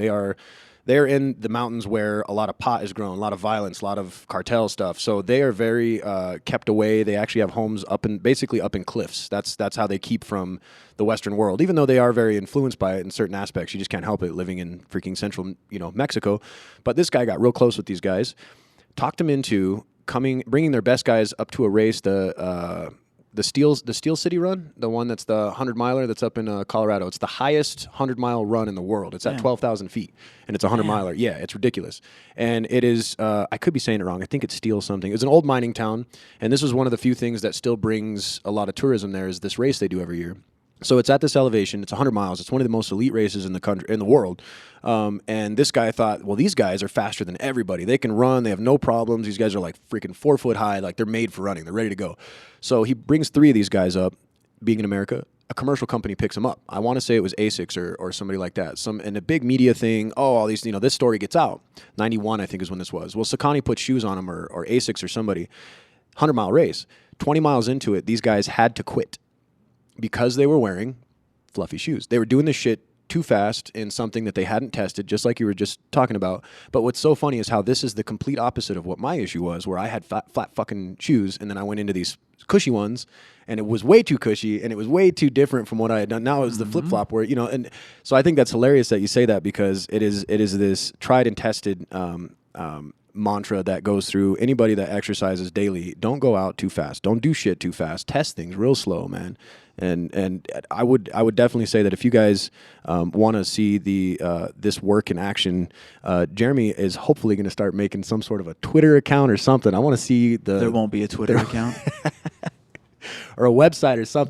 A: They're in the mountains where a lot of pot is grown, a lot of violence, a lot of cartel stuff. So they are very kept away. They actually have homes basically up in cliffs. That's how they keep from the Western world. Even though they are very influenced by it in certain aspects, you just can't help it living in freaking central, Mexico. But this guy got real close with these guys, talked them into bringing their best guys up to a race. The Steel City Run, the one that's the 100-miler that's up in Colorado. It's the highest 100-mile run in the world. It's at 12,000 feet, and it's a 100-miler. Yeah, it's ridiculous. And it is, I could be saying it wrong. I think it's Steel something. It's an old mining town, and this is one of the few things that still brings a lot of tourism there is this race they do every year. So it's at this elevation. It's 100 miles. It's one of the most elite races in the world. And this guy thought, well, these guys are faster than everybody. They can run. They have no problems. These guys are like freaking 4 foot high. Like they're made for running. They're ready to go. So he brings 3 of these guys up. Being in America, a commercial company picks them up. I want to say it was ASICS or somebody like that. And a big media thing. Oh, all these, this story gets out. 91, I think, is when this was. Well, Sakani put shoes on him or ASICS or somebody. 100-mile race. 20 miles into it, these guys had to quit. Because they were wearing fluffy shoes. They were doing this shit too fast in something that they hadn't tested, just like you were just talking about. But what's so funny is how this is the complete opposite of what my issue was, where I had flat fucking shoes, and then I went into these cushy ones, and it was way too cushy, and it was way too different from what I had done. Now it was the flip-flop where, and so I think that's hilarious that you say that, because it is this tried and tested mantra that goes through anybody that exercises daily. Don't go out too fast. Don't do shit too fast. Test things real slow, man. And I would definitely say that if you guys want to see this work in action, Jeremy is hopefully going to start making some sort of a Twitter account or something. I want to see
B: There won't be a Twitter account.
A: Or a website or something.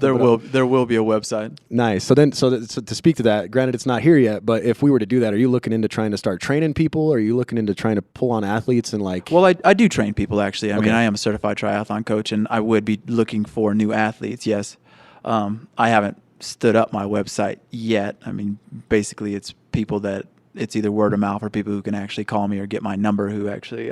B: There will be a website.
A: Nice. So to speak to that, granted it's not here yet, but if we were to do that, are you looking into trying to start training people? Or are you looking into trying to pull on athletes and like?
B: Well, I do train people actually. I mean, I am a certified triathlon coach, and I would be looking for new athletes. Yes. I haven't stood up my website yet. I mean, basically it's people that it's either word of mouth or people who can actually call me or get my number who actually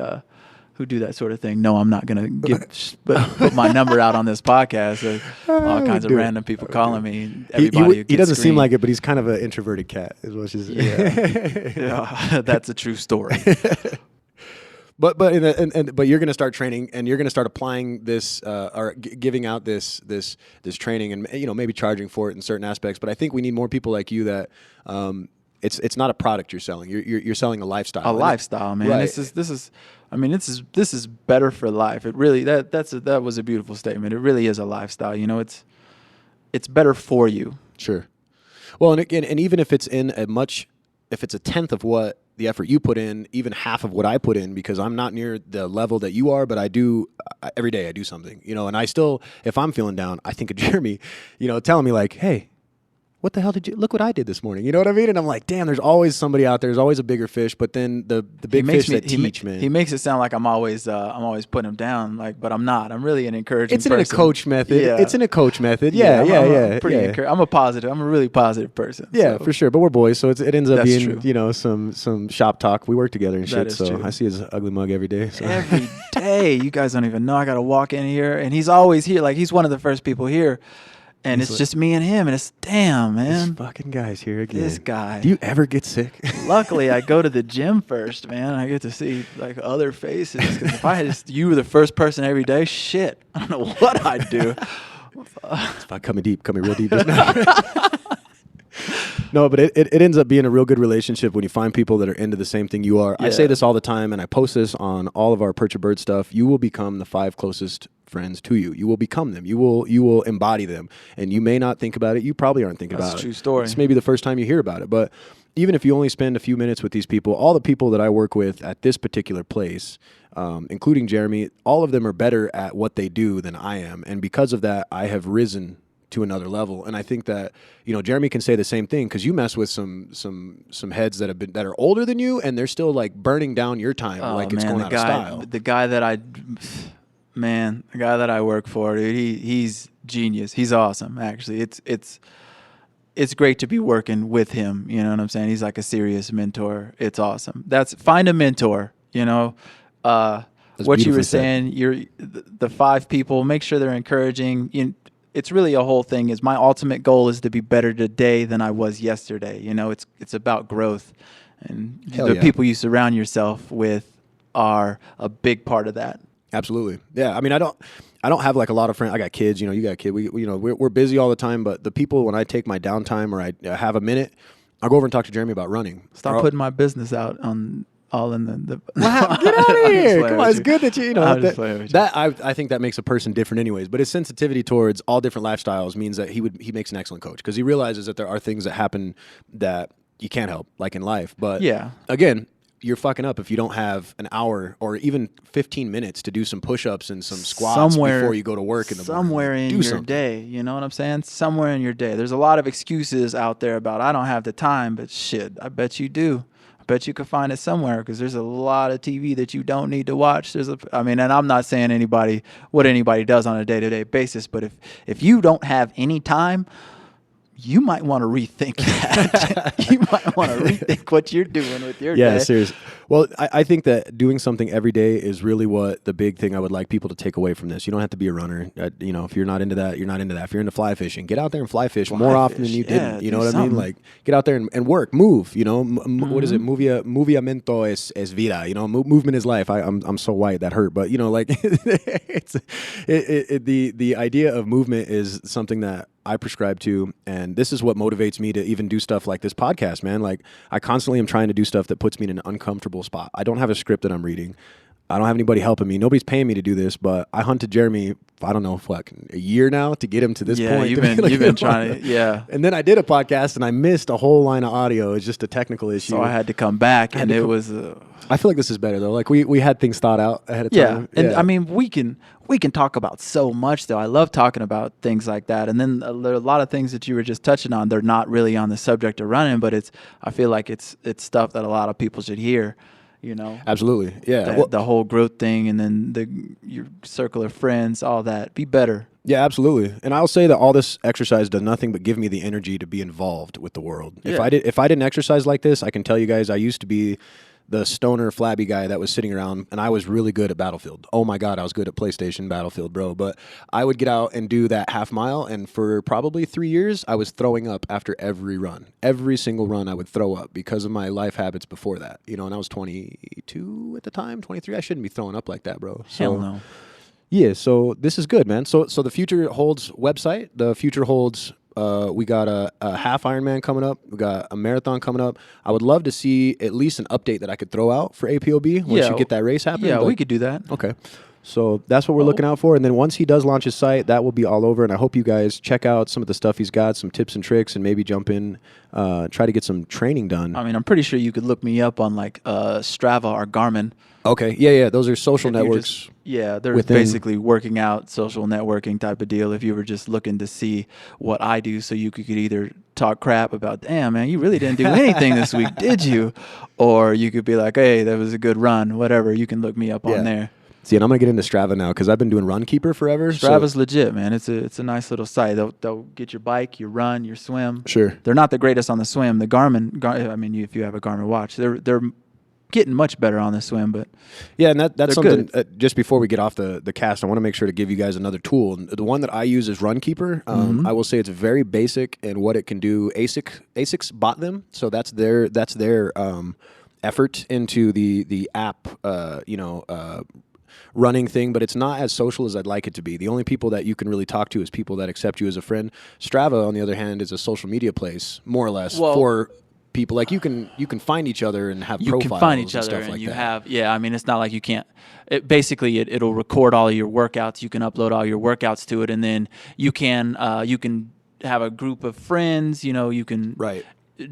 B: who do that sort of thing. No, I'm not going to put my number out on this podcast. All kinds of random people calling me. Everybody
A: he doesn't seem like it, but he's kind of an introverted cat, is what she's saying.
B: Yeah, that's a true story.
A: But you're going to start training, and you're going to start applying this or giving out this training, and maybe charging for it in certain aspects. But I think we need more people like you that it's not a product you're selling. You're selling a lifestyle.
B: A lifestyle, man.
A: Right.
B: This is better for life. It really that was a beautiful statement. It really is a lifestyle. It's better for you.
A: Sure. Well, and again, and even if it's if it's a tenth of what the effort you put in, even half of what I put in, because I'm not near the level that you are, but I do every day I do something, and I still, if I'm feeling down, I think of Jeremy, telling me like, hey, what the hell look what I did this morning? You know what I mean? And I'm like, damn, there's always somebody out there. There's always a bigger fish, but then the big fish that teach, man.
B: He makes it sound like I'm always putting him down, but I'm not. I'm really an encouraging person.
A: It's in a coach method.
B: Yeah.
A: It's in a coach method.
B: Yeah. I'm
A: I'm
B: a really positive person.
A: Yeah,
B: so.
A: For sure. But we're boys, so it ends up
B: That's
A: being,
B: true.
A: some shop talk. We work together and shit, so
B: true.
A: I see his ugly mug every day. So.
B: Every day. You guys don't even know. I got to walk in here, and he's always here. Like, he's one of the first people here. And it's just me and him, and it's damn, man.
A: This fucking guy's here again.
B: This guy.
A: Do you ever get sick?
B: Luckily, I go to the gym first, man. I get to see other faces. Because if I had you were the first person every day, shit, I don't know what I'd do.
A: If I coming real deep just now. No, but it ends up being a real good relationship when you find people that are into the same thing you are. Yeah. I say this all the time, and I post this on all of our Perch a Bird stuff. You will become the 5 closest friends to you. You will become them. You will embody them. And you may not think about it. You probably aren't thinking about it.
B: That's a true story.
A: It's maybe the first time you hear about it. But even if you only spend a few minutes with these people, all the people that I work with at this particular place, including Jeremy, all of them are better at what they do than I am. And because of that, I have risen to another level. And I think that, Jeremy can say the same thing, because you mess with some heads that are older than you, and they're still like burning down your time it's going out of style.
B: The guy that I work for, dude, he's genius. He's awesome, actually. It's it's great to be working with him. You know what I'm saying? He's like a serious mentor. It's awesome. Find a mentor, you know. What you were saying, the 5 people, make sure they're encouraging. It's really a whole thing. My ultimate goal is to be better today than I was yesterday. You know, it's about growth, and people you surround yourself with are a big part of that.
A: Absolutely. Yeah. I mean, I don't have like a lot of friends. I got kids, you know, you got a kid. We're busy all the time, but the people, when I take my downtime or I have a minute, I'll go over and talk to Jeremy about running.
B: Stop putting my business out on all in the
A: wow, get out of here. Come on, it's good that you know that I think that makes a person different anyways, but his sensitivity towards all different lifestyles means that he makes an excellent coach, because he realizes that there are things that happen that you can't help, like in life. But again, you're fucking up if you don't have an hour or even 15 minutes to do some push-ups and some squats before you go to work in the morning.
B: Somewhere in your day, you know what I'm saying? Somewhere in your day. There's a lot of excuses out there about I don't have the time, but shit, I bet you do. I bet you could find it somewhere, because there's a lot of TV that you don't need to watch. And I'm not saying what anybody does on a day-to-day basis, but if you don't have any time, you might want to rethink that. You might want to rethink what you're doing with your day.
A: Yeah, seriously. Well, I think that doing something every day is really what the big thing I would like people to take away from this. You don't have to be a runner. If you're not into that, you're not into that. If you're into fly fishing, get out there and fly fish more often than you didn't. You know what I mean? Like, get out there and work, move. You know, what is it? Moviamento es vida. You know, movement is life. I'm so white that hurt, but you know, like, the idea of movement is something that I prescribe to, and this is what motivates me to even do stuff like this podcast, man. Like, I constantly am trying to do stuff that puts me in an uncomfortable spot. I don't have a script that I'm reading. I don't have anybody helping me. Nobody's paying me to do this, but I hunted Jeremy, I don't know, a year now to get him to this point.
B: You've been trying to, yeah.
A: And then I did a podcast and I missed a whole line of audio. It's just a technical issue.
B: So I had to come back, and it was...
A: I feel like this is better though. Like we had things thought out ahead of time.
B: And I mean, we can talk about so much though. I love talking about things like that. And then there are a lot of things that you were just touching on. They're not really on the subject of running, but I feel like it's stuff that a lot of people should hear. You know,
A: absolutely, yeah.
B: The whole growth thing, and then your circle of friends, all that. Be better.
A: Yeah, absolutely. And I'll say that all this exercise does nothing but give me the energy to be involved with the world. Yeah. If I didn't exercise like this, I can tell you guys, I used to be the stoner flabby guy that was sitting around, and I was really good at Battlefield. Oh my God, I was good at PlayStation Battlefield, bro. But I would get out and do that half mile, and for probably 3 years, I was throwing up after every run. Every single run, I would throw up because of my life habits before that. You know, and I was 22 at the time, 23. I shouldn't be throwing up like that, bro.
B: Hell no.
A: Yeah, so this is good, man. So the future holds website. The future holds... we got a half Ironman coming up. We got a marathon coming up. I would love to see at least an update that I could throw out for APOB once you get that race happening.
B: Yeah, we could do that.
A: Okay. So that's what we're looking out for. And then once he does launch his site, that will be all over. And I hope you guys check out some of the stuff he's got, some tips and tricks, and maybe jump in, try to get some training done.
B: I mean, I'm pretty sure you could look me up on like Strava or Garmin.
A: Okay. Yeah. Those are social networks.
B: They're basically working out, social networking type of deal. If you were just looking to see what I do, so you could either talk crap about, damn, man, you really didn't do anything this week, did you? Or you could be like, hey, that was a good run, whatever. You can look me up on there.
A: See, and I'm going to get into Strava now because I've been doing Runkeeper forever.
B: Strava's legit, man. It's a nice little site. They'll get your bike, your run, your swim.
A: Sure.
B: They're not the greatest on the swim. The Garmin, I mean, if you have a Garmin watch, they're getting much better on the swim, but
A: yeah, and that's something. Just before we get off the cast, I want to make sure to give you guys another tool. The one that I use is Runkeeper. I will say it's very basic in what it can do. ASICS bought them, so that's their effort into the app. Running thing, but it's not as social as I'd like it to be. The only people that you can really talk to is people that accept you as a friend. Strava, on the other hand, is a social media place, more or less, for people. Like you can find each other and have profiles. You can find each other, and like
B: you have. Yeah, I mean, it's not like you can't. It'll record all of your workouts. You can upload all your workouts to it, and then you can have a group of friends. You know, you can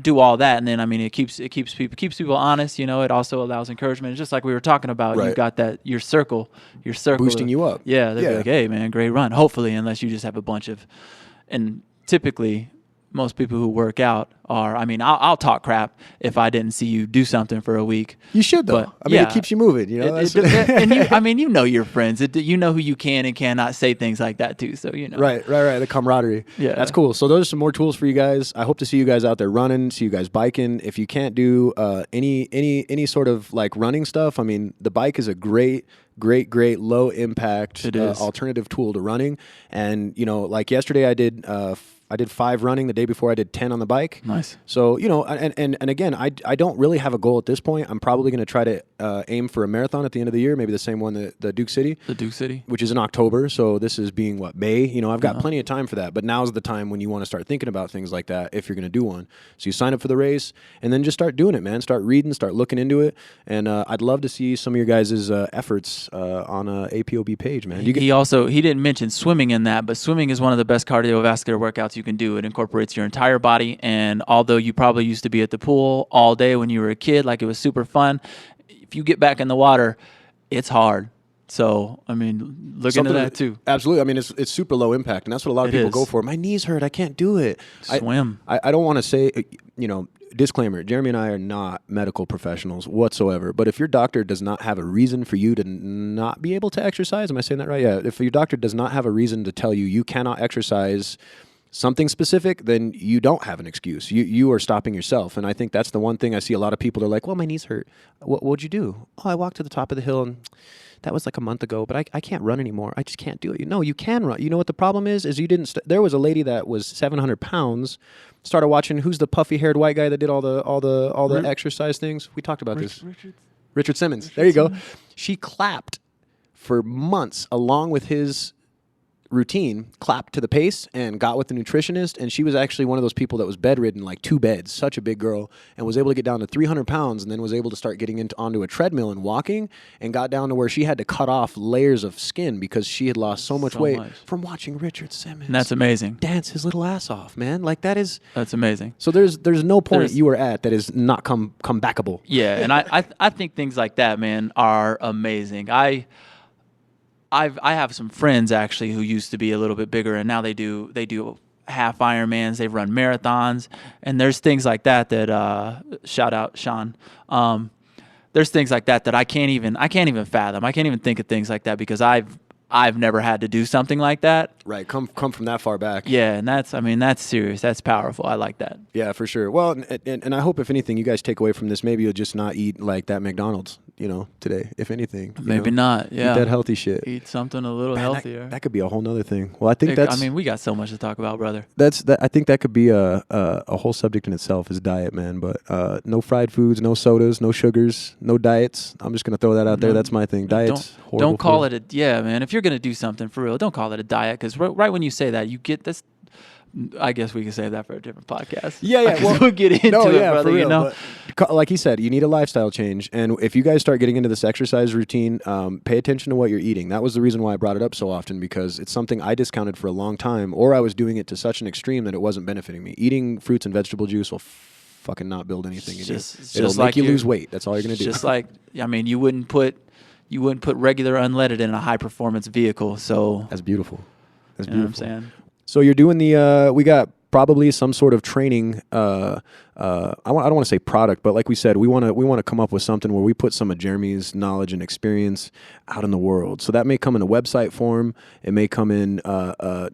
B: do all that, and then I mean, it keeps people honest. You know, it also allows encouragement. It's just like we were talking about. You've got that your circle
A: boosting you up.
B: Yeah, they'll be like, hey man, great run. Hopefully, unless you just have a bunch of, and typically most people who work out are. I mean, I'll talk crap if I didn't see you do something for a week.
A: You should, though.
B: But,
A: I mean, it keeps you moving, you know?
B: And I mean, you know your friends. You know who you can and cannot say things like that to, so you know.
A: Right. The camaraderie.
B: Yeah.
A: That's cool. So those are some more tools for you guys. I hope to see you guys out there running, see you guys biking. If you can't do any sort of like running stuff, I mean, the bike is a great low impact alternative tool to running. And, you know, like yesterday I did 5 running. The day before I did 10 on the bike.
B: Nice.
A: So, you know, and again, I don't really have a goal at this point. I'm probably going to try to aim for a marathon at the end of the year, maybe the same one, the Duke City.
B: The Duke City.
A: Which is in October. So this is being, May? You know, I've got plenty of time for that. But now's the time when you want to start thinking about things like that if you're going to do one. So you sign up for the race and then just start doing it, man. Start reading, start looking into it. And I'd love to see some of your guys' efforts on a APOB page, man.
B: He didn't mention swimming in that, but swimming is one of the best cardiovascular workouts you can do. It incorporates your entire body, and although you probably used to be at the pool all day when you were a kid, like it was super fun, if you get back in the water, it's hard. So, I mean, look into that too.
A: Absolutely. I mean, it's super low impact, and that's what a lot of people go for. My knees hurt. I can't do it.
B: Swim.
A: I don't want to say, you know, disclaimer, Jeremy and I are not medical professionals whatsoever, but if your doctor does not have a reason for you to not be able to exercise, am I saying that right? Yeah. If your doctor does not have a reason to tell you cannot exercise something specific, then you don't have an excuse. You are stopping yourself. And I think that's the one thing I see a lot of people are like, well, my knees hurt. What'd you do? Oh, I walked to the top of the hill, and that was like a month ago, but I can't run anymore. I just can't do it. No, you can run. You know what the problem is you didn't. There was a lady that was 700 pounds, started watching, who's the puffy haired white guy that did all the exercise things? We talked about this. Richard Simmons. There you go. She clapped for months along with his routine, clapped to the pace and got with the nutritionist, and she was actually one of those people that was bedridden, like 2 beds, such a big girl, and was able to get down to 300 pounds, and then was able to start getting onto a treadmill and walking, and got down to where she had to cut off layers of skin because she had lost so much weight from watching Richard Simmons.
B: And that's amazing.
A: Dance his little ass off, man. Like that's
B: amazing.
A: So there's no point you were at that is not comebackable.
B: Yeah, and I think things like that, man, are amazing. I have some friends actually who used to be a little bit bigger, and now they do half Ironmans. They've run marathons, and there's things like that shout out Sean. There's things like that I can't even fathom. I can't even think of things like that because I've never had to do something like that.
A: Right, come from that far back.
B: Yeah, and that's serious. That's powerful. I like that.
A: Yeah, for sure. Well, and I hope if anything you guys take away from this, maybe you'll just not eat like that McDonald's, you know, today. If anything,
B: maybe not. Yeah,
A: eat that healthy shit.
B: Eat something a little healthier.
A: That could be a whole nother thing. Well, I think
B: we got so much to talk about, brother.
A: I think that could be a whole subject in itself is diet, man. But no fried foods, no sodas, no sugars, no diets. I'm just gonna throw that out there. That's my thing. Diets.
B: Don't call it man. If you're gonna do something for real, don't call it a diet, because right when you say that, you get this. I guess we can save that for a different podcast.
A: Yeah.
B: Well, we'll get into it, brother.
A: For real,
B: you know,
A: like he said, you need a lifestyle change, and if you guys start getting into this exercise routine, pay attention to what you're eating. That was the reason why I brought it up so often, because it's something I discounted for a long time, or I was doing it to such an extreme that it wasn't benefiting me. Eating fruits and vegetable juice will fucking not build anything in you. It'll make you lose weight. That's all you're gonna do.
B: Just like, I mean, you wouldn't put regular unleaded in a high performance vehicle. So
A: that's beautiful. That's beautiful.
B: You know what I'm saying?
A: So you're doing we got probably some sort of training. I don't want to say product, but like we said, we want to come up with something where we put some of Jeremy's knowledge and experience out in the world. So that may come in a website form. It may come in a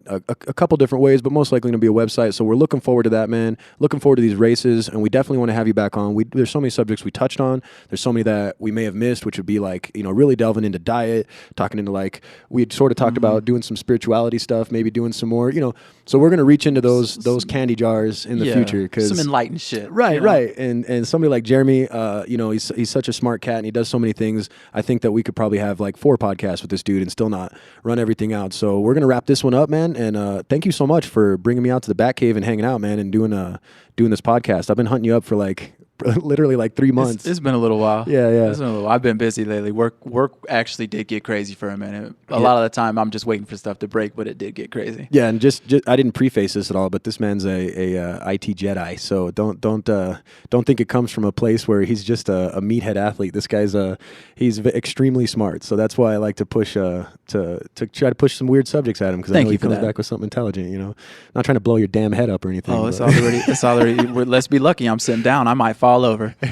A: couple different ways, but most likely going to be a website. So we're looking forward to that, man. Looking forward to these races, and we definitely want to have you back on. There's so many subjects we touched on. There's so many that we may have missed, which would be like, you know, really delving into diet, talking into like, we had sort of talked about doing some spirituality stuff, maybe doing some more, you know. So we're going to reach into those candy jars in the future, because
B: some enlightened shit.
A: Right, right. And somebody like Jeremy, you know, he's such a smart cat and he does so many things. I think that we could probably have like 4 podcasts with this dude and still not run everything out. So we're going to wrap this one up, man. And thank you so much for bringing me out to the Bat Cave and hanging out, man, and doing doing this podcast. I've been hunting you up for like literally like 3 months.
B: It's been a little while.
A: Yeah.
B: It's been a little while. I've been busy lately. Work actually did get crazy for a minute. A lot of the time, I'm just waiting for stuff to break, but it did get crazy.
A: Yeah, and just I didn't preface this at all, but this man's a IT Jedi, so don't think it comes from a place where he's just a meathead athlete. This guy's he's extremely smart, so that's why I like to push to try to push some weird subjects at him, because I know he comes back with something intelligent. You know, not trying to blow your damn head up or anything.
B: Oh, it's already. Let's be lucky. I'm sitting down. I might fall over.
A: All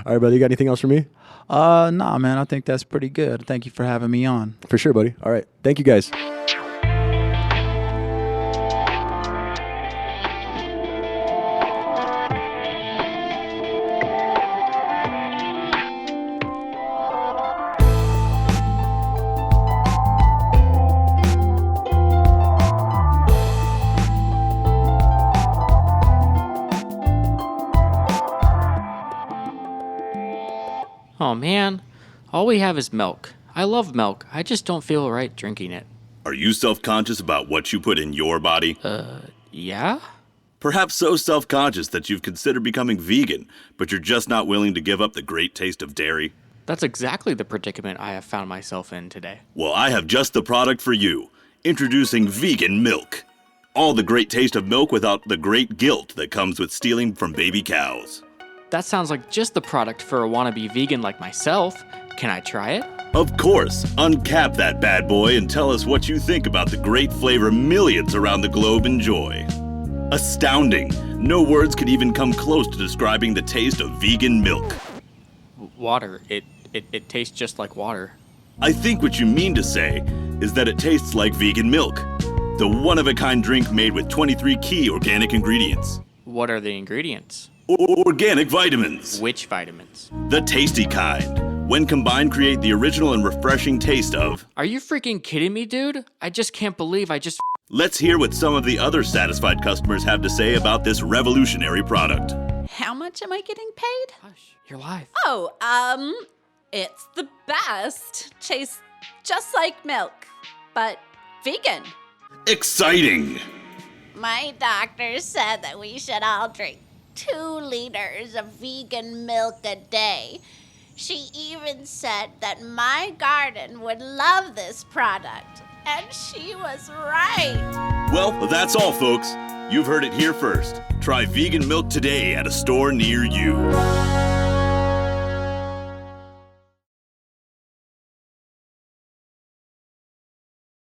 A: right, brother. You got anything else for me?
B: Nah, man. I think that's pretty good. Thank you for having me on.
A: For sure, buddy. All right. Thank you, guys.
C: Oh man, all we have is milk. I love milk. I just don't feel right drinking it.
D: Are you self-conscious about what you put in your body?
C: Yeah?
D: Perhaps so self-conscious that you've considered becoming vegan, but you're just not willing to give up the great taste of dairy?
C: That's exactly the predicament I have found myself in today.
D: Well, I have just the product for you. Introducing vegan milk. All the great taste of milk without the great guilt that comes with stealing from baby cows.
C: That sounds like just the product for a wannabe vegan like myself. Can I try it?
D: Of course, uncap that bad boy and tell us what you think about the great flavor millions around the globe enjoy. Astounding. No words could even come close to describing the taste of vegan milk.
C: Water. It tastes just like water.
D: I think what you mean to say is that it tastes like vegan milk. The one-of-a-kind drink made with 23 key organic ingredients.
C: What are the ingredients?
D: Organic vitamins.
C: Which vitamins?
D: The tasty kind. When combined, create the original and refreshing taste of...
C: Are you freaking kidding me, dude? I just can't believe I just...
D: Let's hear what some of the other satisfied customers have to say about this revolutionary product.
E: How much am I getting paid?
C: Hush, you're live.
E: Oh, it's the best. Tastes just like milk, but vegan.
D: Exciting!
E: My doctor said that we should all drink 2 liters of vegan milk a day. She even said that my garden would love this product, and she was right.
D: Well, that's all, folks. You've heard it here first. Try vegan milk today at a store near you.